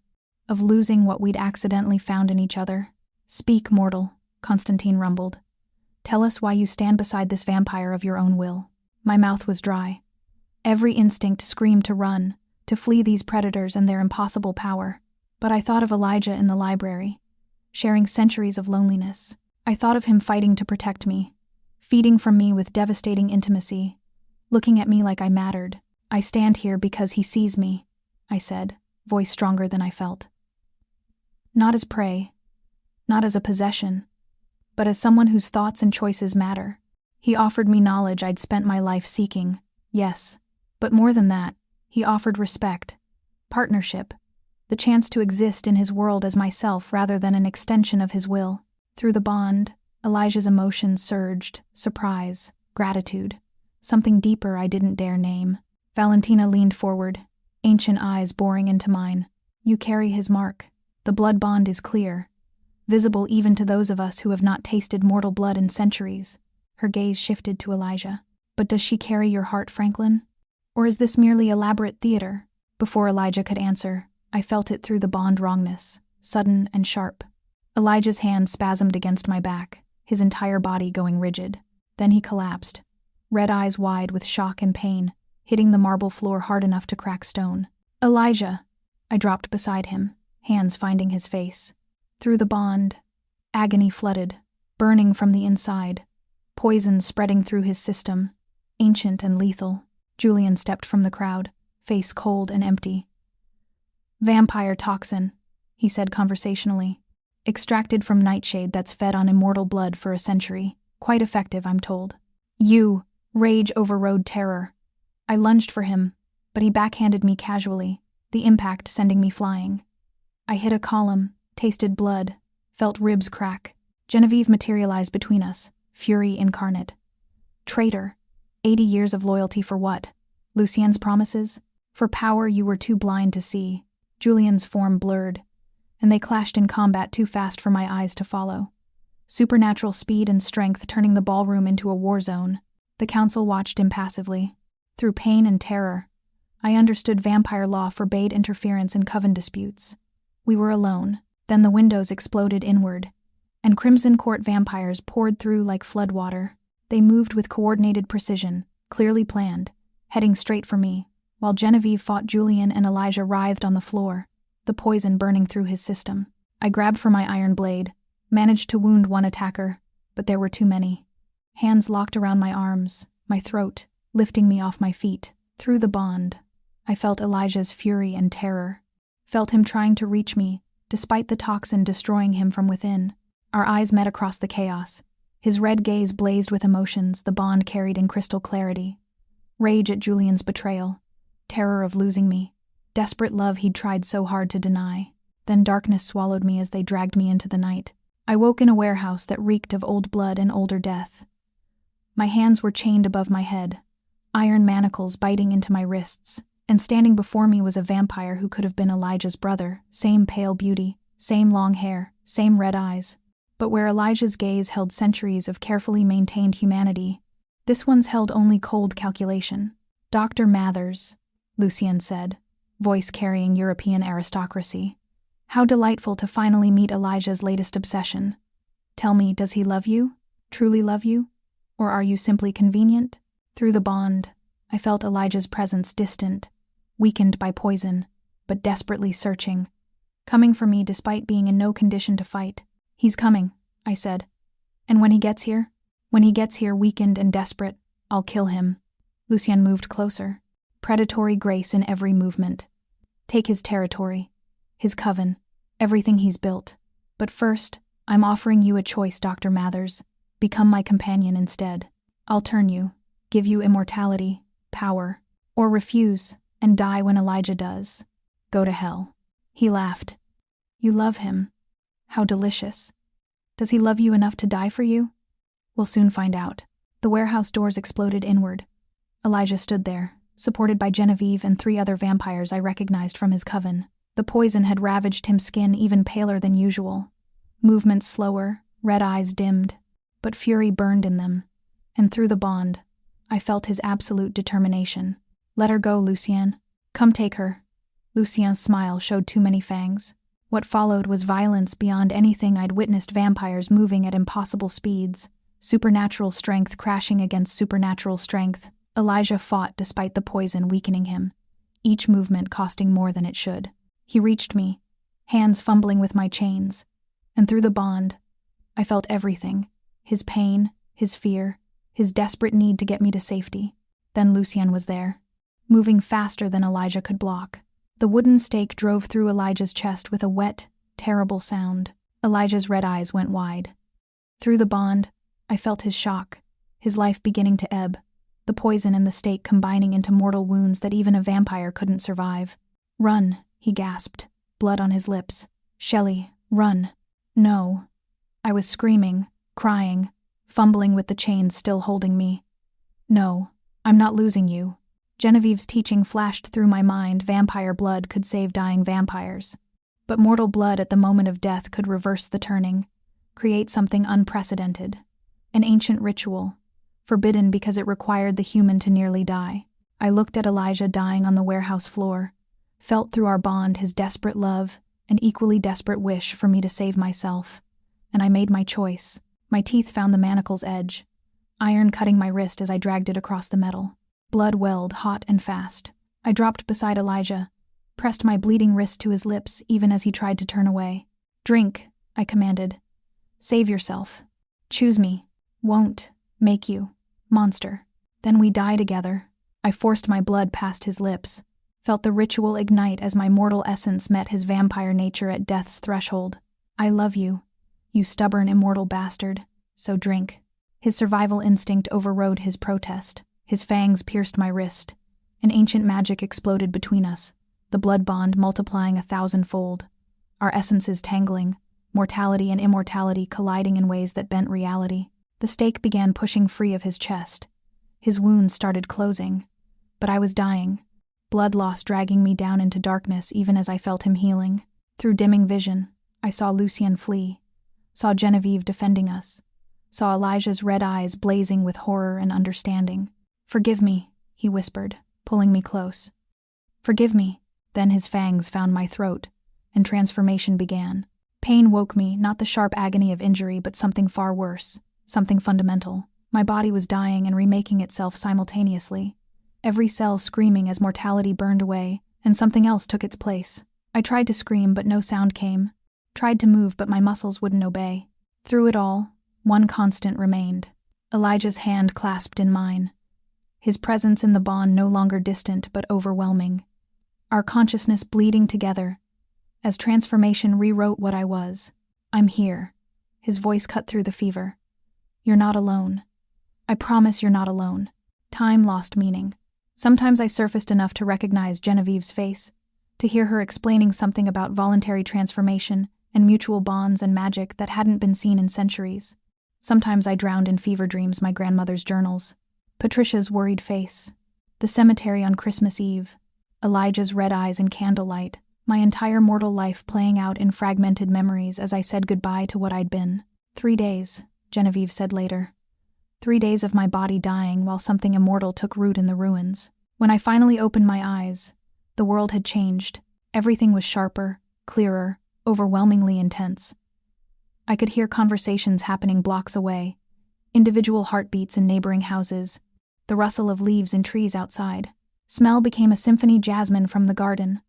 of losing what we'd accidentally found in each other. "Speak, mortal," Constantine rumbled. "Tell us why you stand beside this vampire of your own will." My mouth was dry. Every instinct screamed to run, to flee these predators and their impossible power. But I thought of Elijah in the library, sharing centuries of loneliness. I thought of him fighting to protect me, feeding from me with devastating intimacy, looking at me like I mattered. "I stand here because he sees me," I said, voice stronger than I felt. "Not as prey, not as a possession, but as someone whose thoughts and choices matter." He offered me knowledge I'd spent my life seeking, yes, but more than that, he offered respect, partnership, the chance to exist in his world as myself rather than an extension of his will. Through the bond, Elijah's emotions surged, surprise, gratitude, something deeper I didn't dare name. Valentina leaned forward, ancient eyes boring into mine. "You carry his mark. The blood bond is clear, visible even to those of us who have not tasted mortal blood in centuries." Her gaze shifted to Elijah. "But does she carry your heart, Franklin? Or is this merely elaborate theater?" Before Elijah could answer, I felt it through the bond wrongness, sudden and sharp. Elijah's hand spasmed against my back, his entire body going rigid. Then he collapsed, red eyes wide with shock and pain, hitting the marble floor hard enough to crack stone. "Elijah!" I dropped beside him, hands finding his face. Through the bond, agony flooded, burning from the inside, poison spreading through his system, ancient and lethal. Julian stepped from the crowd, face cold and empty. "Vampire toxin," he said conversationally. "Extracted from nightshade that's fed on immortal blood for a century. Quite effective, I'm told." "You!" Rage overrode terror. I lunged for him, but he backhanded me casually, the impact sending me flying. I hit a column, tasted blood, felt ribs crack. Genevieve materialized between us, fury incarnate. Traitor. 80 years of loyalty for what? Lucien's promises? For power you were too blind to see. Julian's form blurred, and they clashed in combat too fast for my eyes to follow. Supernatural speed and strength turning the ballroom into a war zone. The council watched impassively. Through pain and terror, I understood vampire law forbade interference in coven disputes. We were alone. Then the windows exploded inward, and Crimson Court vampires poured through like floodwater. They moved with coordinated precision, clearly planned, heading straight for me, while Genevieve fought Julian and Elijah writhed on the floor, the poison burning through his system. I grabbed for my iron blade, managed to wound one attacker, but there were too many. Hands locked around my arms, my throat, lifting me off my feet. Through the bond, I felt Elijah's fury and terror, felt him trying to reach me, despite the toxin destroying him from within. Our eyes met across the chaos. His red gaze blazed with emotions the bond carried in crystal clarity. Rage at Julian's betrayal, terror of losing me, desperate love he'd tried so hard to deny. Then darkness swallowed me as they dragged me into the night. I woke in a warehouse that reeked of old blood and older death. My hands were chained above my head, iron manacles biting into my wrists, and standing before me was a vampire who could have been Elijah's brother, same pale beauty, same long hair, same red eyes. But where Elijah's gaze held centuries of carefully maintained humanity, this one's held only cold calculation. "Dr. Mathers," Lucien said, voice carrying European aristocracy. "How delightful to finally meet Elijah's latest obsession. Tell me, does he love you? Truly love you? Or are you simply convenient?" Through the bond, I felt Elijah's presence distant, weakened by poison, but desperately searching, coming for me despite being in no condition to fight. "He's coming," I said. "And when he gets here? When he gets here weakened and desperate, I'll kill him." Lucien moved closer, predatory grace in every movement. "Take his territory, his coven, everything he's built. But first, I'm offering you a choice, Dr. Mathers. Become my companion instead. I'll turn you, give you immortality, power, or refuse and die when Elijah does. Go to hell." He laughed. "You love him. How delicious. Does he love you enough to die for you? We'll soon find out." The warehouse doors exploded inward. Elijah stood there, supported by Genevieve and 3 other vampires I recognized from his coven. The poison had ravaged his skin even paler than usual. Movements slower, red eyes dimmed, but fury burned in them. And through the bond, I felt his absolute determination. "Let her go, Lucien. Come take her." Lucien's smile showed too many fangs. What followed was violence beyond anything I'd witnessed, vampires moving at impossible speeds, supernatural strength crashing against supernatural strength. Elijah fought despite the poison weakening him, each movement costing more than it should. He reached me, hands fumbling with my chains, and through the bond, I felt everything, his pain, his fear, his desperate need to get me to safety. Then Lucien was there, moving faster than Elijah could block. The wooden stake drove through Elijah's chest with a wet, terrible sound. Elijah's red eyes went wide. Through the bond, I felt his shock, his life beginning to ebb, the poison and the stake combining into mortal wounds that even a vampire couldn't survive. "Run," he gasped, blood on his lips. "Shelly, run." "No." I was screaming, crying, fumbling with the chains still holding me. "No, I'm not losing you." Genevieve's teaching flashed through my mind. Vampire blood could save dying vampires. But mortal blood at the moment of death could reverse the turning, create something unprecedented. An ancient ritual, forbidden because it required the human to nearly die. I looked at Elijah dying on the warehouse floor, felt through our bond his desperate love, an equally desperate wish for me to save myself. And I made my choice. My teeth found the manacle's edge, iron cutting my wrist as I dragged it across the metal. Blood welled hot and fast. I dropped beside Elijah, pressed my bleeding wrist to his lips even as he tried to turn away. "Drink," I commanded. "Save yourself. Choose me. Won't make you. Monster." Then we die together. I forced my blood past his lips, felt the ritual ignite as my mortal essence met his vampire nature at death's threshold. "I love you, you stubborn immortal bastard, so drink." His survival instinct overrode his protest. His fangs pierced my wrist. An ancient magic exploded between us, the blood bond multiplying 1,000-fold. Our essences tangling, mortality and immortality colliding in ways that bent reality. The stake began pushing free of his chest. His wounds started closing. But I was dying, blood loss dragging me down into darkness even as I felt him healing. Through dimming vision, I saw Lucien flee, saw Genevieve defending us, saw Elijah's red eyes blazing with horror and understanding. "Forgive me," he whispered, pulling me close. "Forgive me." Then his fangs found my throat, and transformation began. Pain woke me, not the sharp agony of injury, but something far worse, something fundamental. My body was dying and remaking itself simultaneously, every cell screaming as mortality burned away, and something else took its place. I tried to scream, but no sound came. Tried to move, but my muscles wouldn't obey. Through it all, one constant remained. Elijah's hand clasped in mine. His presence in the bond no longer distant, but overwhelming. Our consciousness bleeding together, as transformation rewrote what I was. "I'm here." His voice cut through the fever. "You're not alone. I promise you're not alone." Time lost meaning. Sometimes I surfaced enough to recognize Genevieve's face, to hear her explaining something about voluntary transformation and mutual bonds and magic that hadn't been seen in centuries. Sometimes I drowned in fever dreams, my grandmother's journals, Patricia's worried face, the cemetery on Christmas Eve, Elijah's red eyes in candlelight, my entire mortal life playing out in fragmented memories as I said goodbye to what I'd been. 3 days, Genevieve said later. 3 days of my body dying while something immortal took root in the ruins. When I finally opened my eyes, the world had changed. Everything was sharper, clearer, overwhelmingly intense. I could hear conversations happening blocks away, individual heartbeats in neighboring houses, the rustle of leaves in trees outside. Smell became a symphony, jasmine from the garden,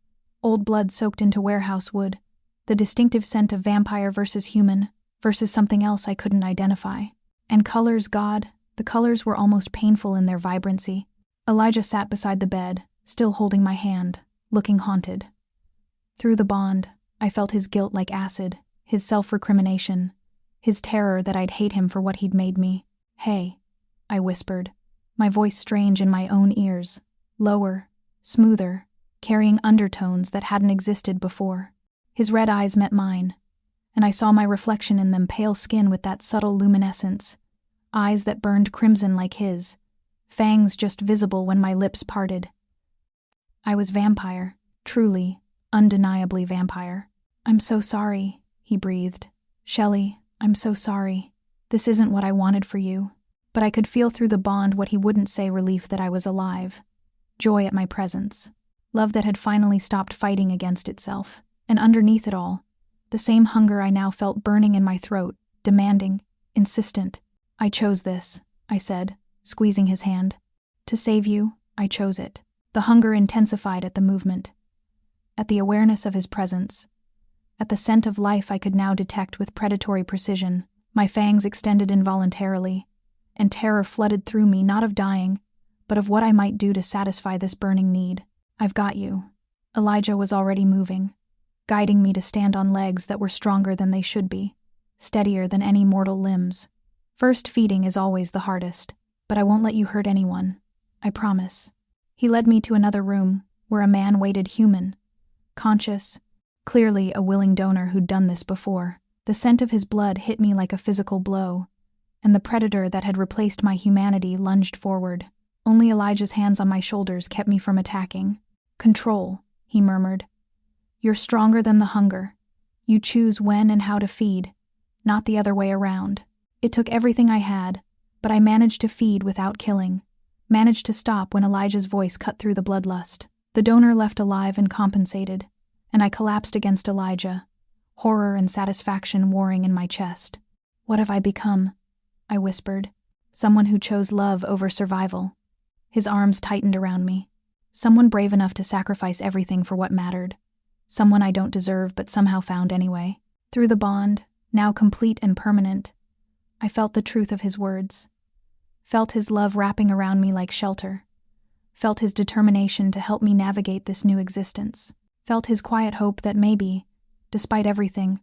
old blood soaked into warehouse wood, the distinctive scent of vampire versus human versus something else I couldn't identify. And colors, God, the colors were almost painful in their vibrancy. Elijah sat beside the bed, still holding my hand, looking haunted. Through the bond, I felt his guilt like acid, his self-recrimination, his terror that I'd hate him for what he'd made me. "Hey," I whispered, my voice strange in my own ears, lower, smoother, carrying undertones that hadn't existed before. His red eyes met mine, and I saw my reflection in them, pale skin with that subtle luminescence, eyes that burned crimson like his, fangs just visible when my lips parted. I was vampire, truly, undeniably vampire. "I'm so sorry," he breathed. "Shelly, I'm so sorry. This isn't what I wanted for you." But I could feel through the bond what he wouldn't say: relief that I was alive, joy at my presence, love that had finally stopped fighting against itself, and underneath it all, the same hunger I now felt burning in my throat, demanding, insistent. "I chose this," I said, squeezing his hand. "To save you, I chose it." The hunger intensified at the movement, at the awareness of his presence, at the scent of life I could now detect with predatory precision. My fangs extended involuntarily, and terror flooded through me, not of dying, but of what I might do to satisfy this burning need. "I've got you." Elijah was already moving, guiding me to stand on legs that were stronger than they should be, steadier than any mortal limbs. "First feeding is always the hardest, but I won't let you hurt anyone. I promise." He led me to another room, where a man waited, human, conscious, clearly a willing donor who'd done this before. The scent of his blood hit me like a physical blow, and the predator that had replaced my humanity lunged forward. Only Elijah's hands on my shoulders kept me from attacking. "Control," he murmured. "You're stronger than the hunger. You choose when and how to feed, not the other way around." It took everything I had, but I managed to feed without killing, managed to stop when Elijah's voice cut through the bloodlust. The donor left alive and compensated, and I collapsed against Elijah, horror and satisfaction warring in my chest. "What have I become?" I whispered. "Someone who chose love over survival." His arms tightened around me. "Someone brave enough to sacrifice everything for what mattered. Someone I don't deserve but somehow found anyway." Through the bond, now complete and permanent, I felt the truth of his words. Felt his love wrapping around me like shelter. Felt his determination to help me navigate this new existence. Felt his quiet hope that maybe, despite everything,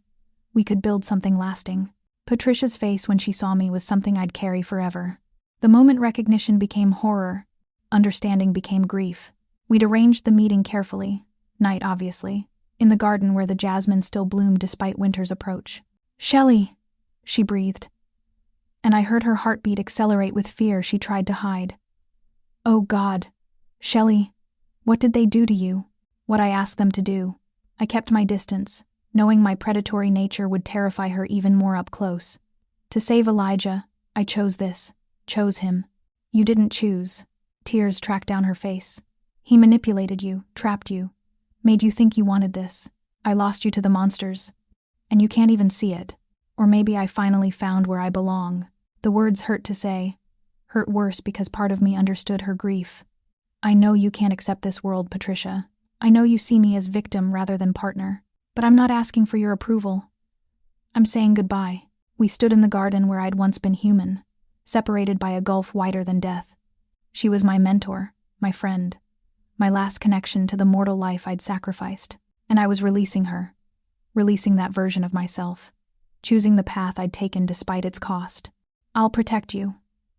we could build something lasting. Patricia's face when she saw me was something I'd carry forever. The moment recognition became horror, understanding became grief. We'd arranged the meeting carefully, night obviously, in the garden where the jasmine still bloomed despite winter's approach. "Shelly," she breathed, and I heard her heartbeat accelerate with fear she tried to hide. "Oh God, Shelly, what did they do to you?" "What I asked them to do." I kept my distance, knowing my predatory nature would terrify her even more up close. "To save Elijah, I chose this, chose him." "You didn't choose." Tears tracked down her face. "He manipulated you, trapped you, made you think you wanted this. I lost you to the monsters. And you can't even see it. Or maybe I finally found where I belong." The words hurt to say, hurt worse because part of me understood her grief. "I know you can't accept this world, Patricia. I know you see me as victim rather than partner. But I'm not asking for your approval. I'm saying goodbye." We stood in the garden where I'd once been human, separated by a gulf wider than death. She was my mentor, my friend, my last connection to the mortal life I'd sacrificed. And I was releasing her, releasing that version of myself, choosing the path I'd taken despite its cost. "I'll protect you,"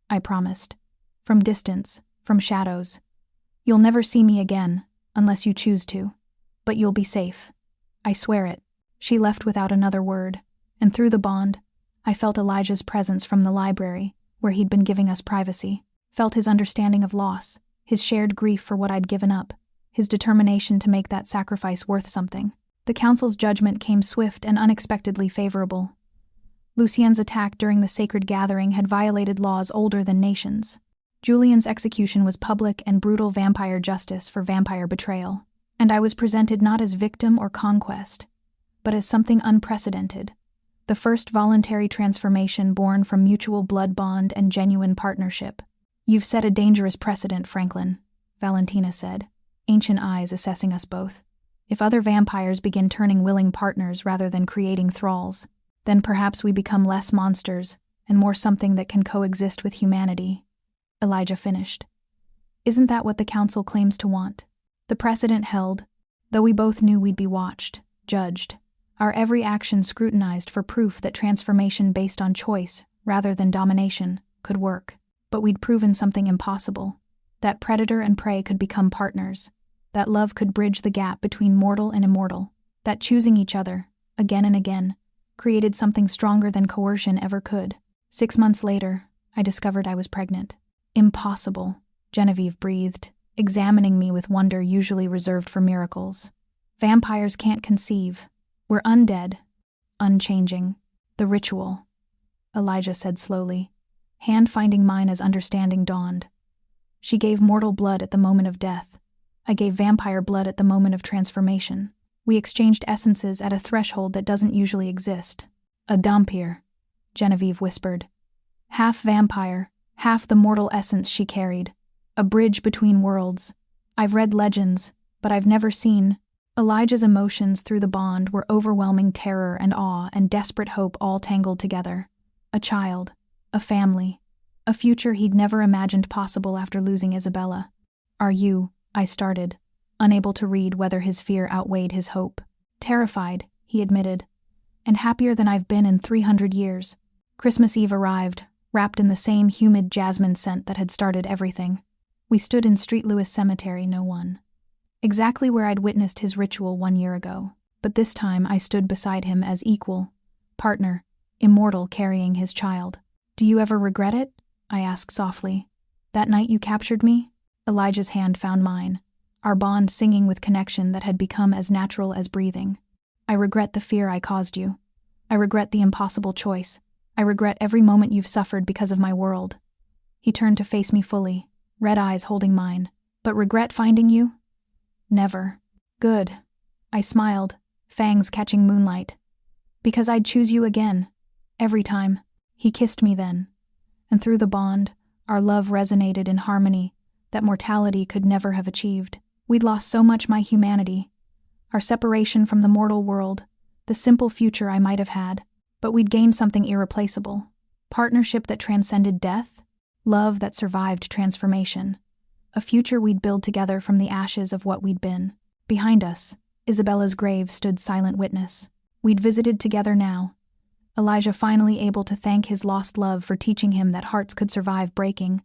I promised. "From distance, from shadows. You'll never see me again, unless you choose to. But you'll be safe. I swear it." She left without another word, and through the bond, I felt Elijah's presence from the library, where he'd been giving us privacy. Felt his understanding of loss, his shared grief for what I'd given up, his determination to make that sacrifice worth something. The council's judgment came swift and unexpectedly favorable. Lucien's attack during the sacred gathering had violated laws older than nations. Julian's execution was public and brutal vampire justice for vampire betrayal, and I was presented not as victim or conquest, but as something unprecedented, the first voluntary transformation born from mutual blood bond and genuine partnership. "You've set a dangerous precedent, Franklin," Valentina said, ancient eyes assessing us both. "If other vampires begin turning willing partners rather than creating thralls, then perhaps we become less monsters and more something that can coexist with humanity." Elijah finished. "Isn't that what the council claims to want?" The precedent held, though we both knew we'd be watched, judged, our every action scrutinized for proof that transformation based on choice, rather than domination, could work. But we'd proven something impossible, that predator and prey could become partners, that love could bridge the gap between mortal and immortal, that choosing each other, again and again, created something stronger than coercion ever could. 6 months later, I discovered I was pregnant. "Impossible," Genevieve breathed, examining me with wonder usually reserved for miracles. "Vampires can't conceive. We're undead, unchanging. The ritual," Elijah said slowly, hand finding mine as understanding dawned. "She gave mortal blood at the moment of death. I gave vampire blood at the moment of transformation. We exchanged essences at a threshold that doesn't usually exist. A dhampir," Genevieve whispered. "Half vampire, half the mortal essence she carried. A bridge between worlds. I've read legends, but I've never seen." Elijah's emotions through the bond were overwhelming terror and awe and desperate hope all tangled together. A child, a family, a future he'd never imagined possible after losing Isabella. "Are you," I started, unable to read whether his fear outweighed his hope. "Terrified," he admitted, "and happier than I've been in 300 years. Christmas Eve arrived, wrapped in the same humid jasmine scent that had started everything. We stood in Street Lewis Cemetery, No. 1. Exactly where I'd witnessed his ritual 1 year ago, but this time I stood beside him as equal, partner, immortal carrying his child. "Do you ever regret it?" I asked softly. "That night you captured me?" Elijah's hand found mine, our bond singing with connection that had become as natural as breathing. "I regret the fear I caused you. I regret the impossible choice. I regret every moment you've suffered because of my world." He turned to face me fully, red eyes holding mine. "But regret finding you?" "Never." "Good." I smiled, fangs catching moonlight. "Because I'd choose you again. Every time." He kissed me then, and through the bond, our love resonated in harmony that mortality could never have achieved. We'd lost so much my humanity, our separation from the mortal world, the simple future I might have had, but we'd gained something irreplaceable. Partnership that transcended death, love that survived transformation. A future we'd build together from the ashes of what we'd been. Behind us, Isabella's grave stood silent witness. We'd visited together now, Elijah finally able to thank his lost love for teaching him that hearts could survive breaking,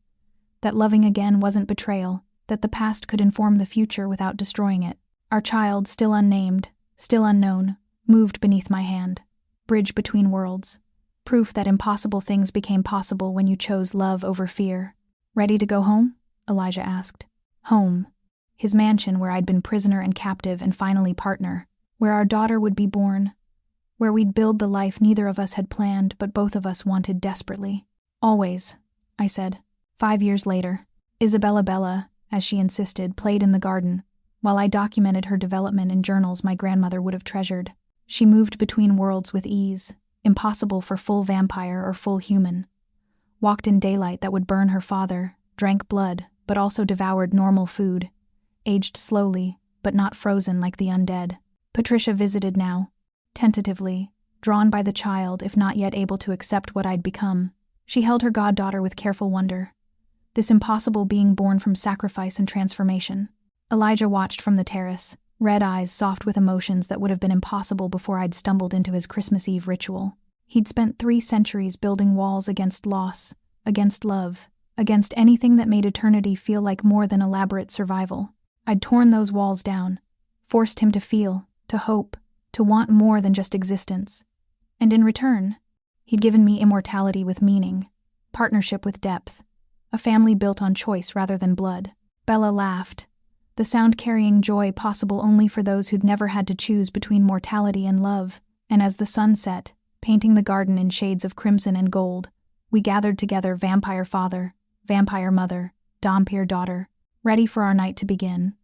that loving again wasn't betrayal, that the past could inform the future without destroying it. Our child, still unnamed, still unknown, moved beneath my hand. bridge between worlds. Proof that impossible things became possible when you chose love over fear. Ready to go home? Elijah asked. Home. His mansion where I'd been prisoner and captive and finally partner. Where our daughter would be born. Where we'd build the life neither of us had planned but both of us wanted desperately. Always, I said. 5 years later, Isabella Bella, as she insisted, played in the garden, while I documented her development in journals my grandmother would have treasured. She moved between worlds with ease, impossible for full vampire or full human. Walked in daylight that would burn her father, drank blood, but also devoured normal food. Aged slowly, but not frozen like the undead. Patricia visited now, tentatively, drawn by the child if not yet able to accept what I'd become. She held her goddaughter with careful wonder. This impossible being born from sacrifice and transformation. Elijah watched from the terrace, red eyes soft with emotions that would have been impossible before I'd stumbled into his Christmas Eve ritual. He'd spent 3 centuries building walls against loss, against love, against anything that made eternity feel like more than elaborate survival. I'd torn those walls down, forced him to feel, to hope, to want more than just existence. And in return, he'd given me immortality with meaning, partnership with depth, a family built on choice rather than blood. Bella laughed, the sound carrying joy possible only for those who'd never had to choose between mortality and love, and as the sun set, painting the garden in shades of crimson and gold, we gathered together vampire father, vampire mother, vampire daughter, ready for our night to begin.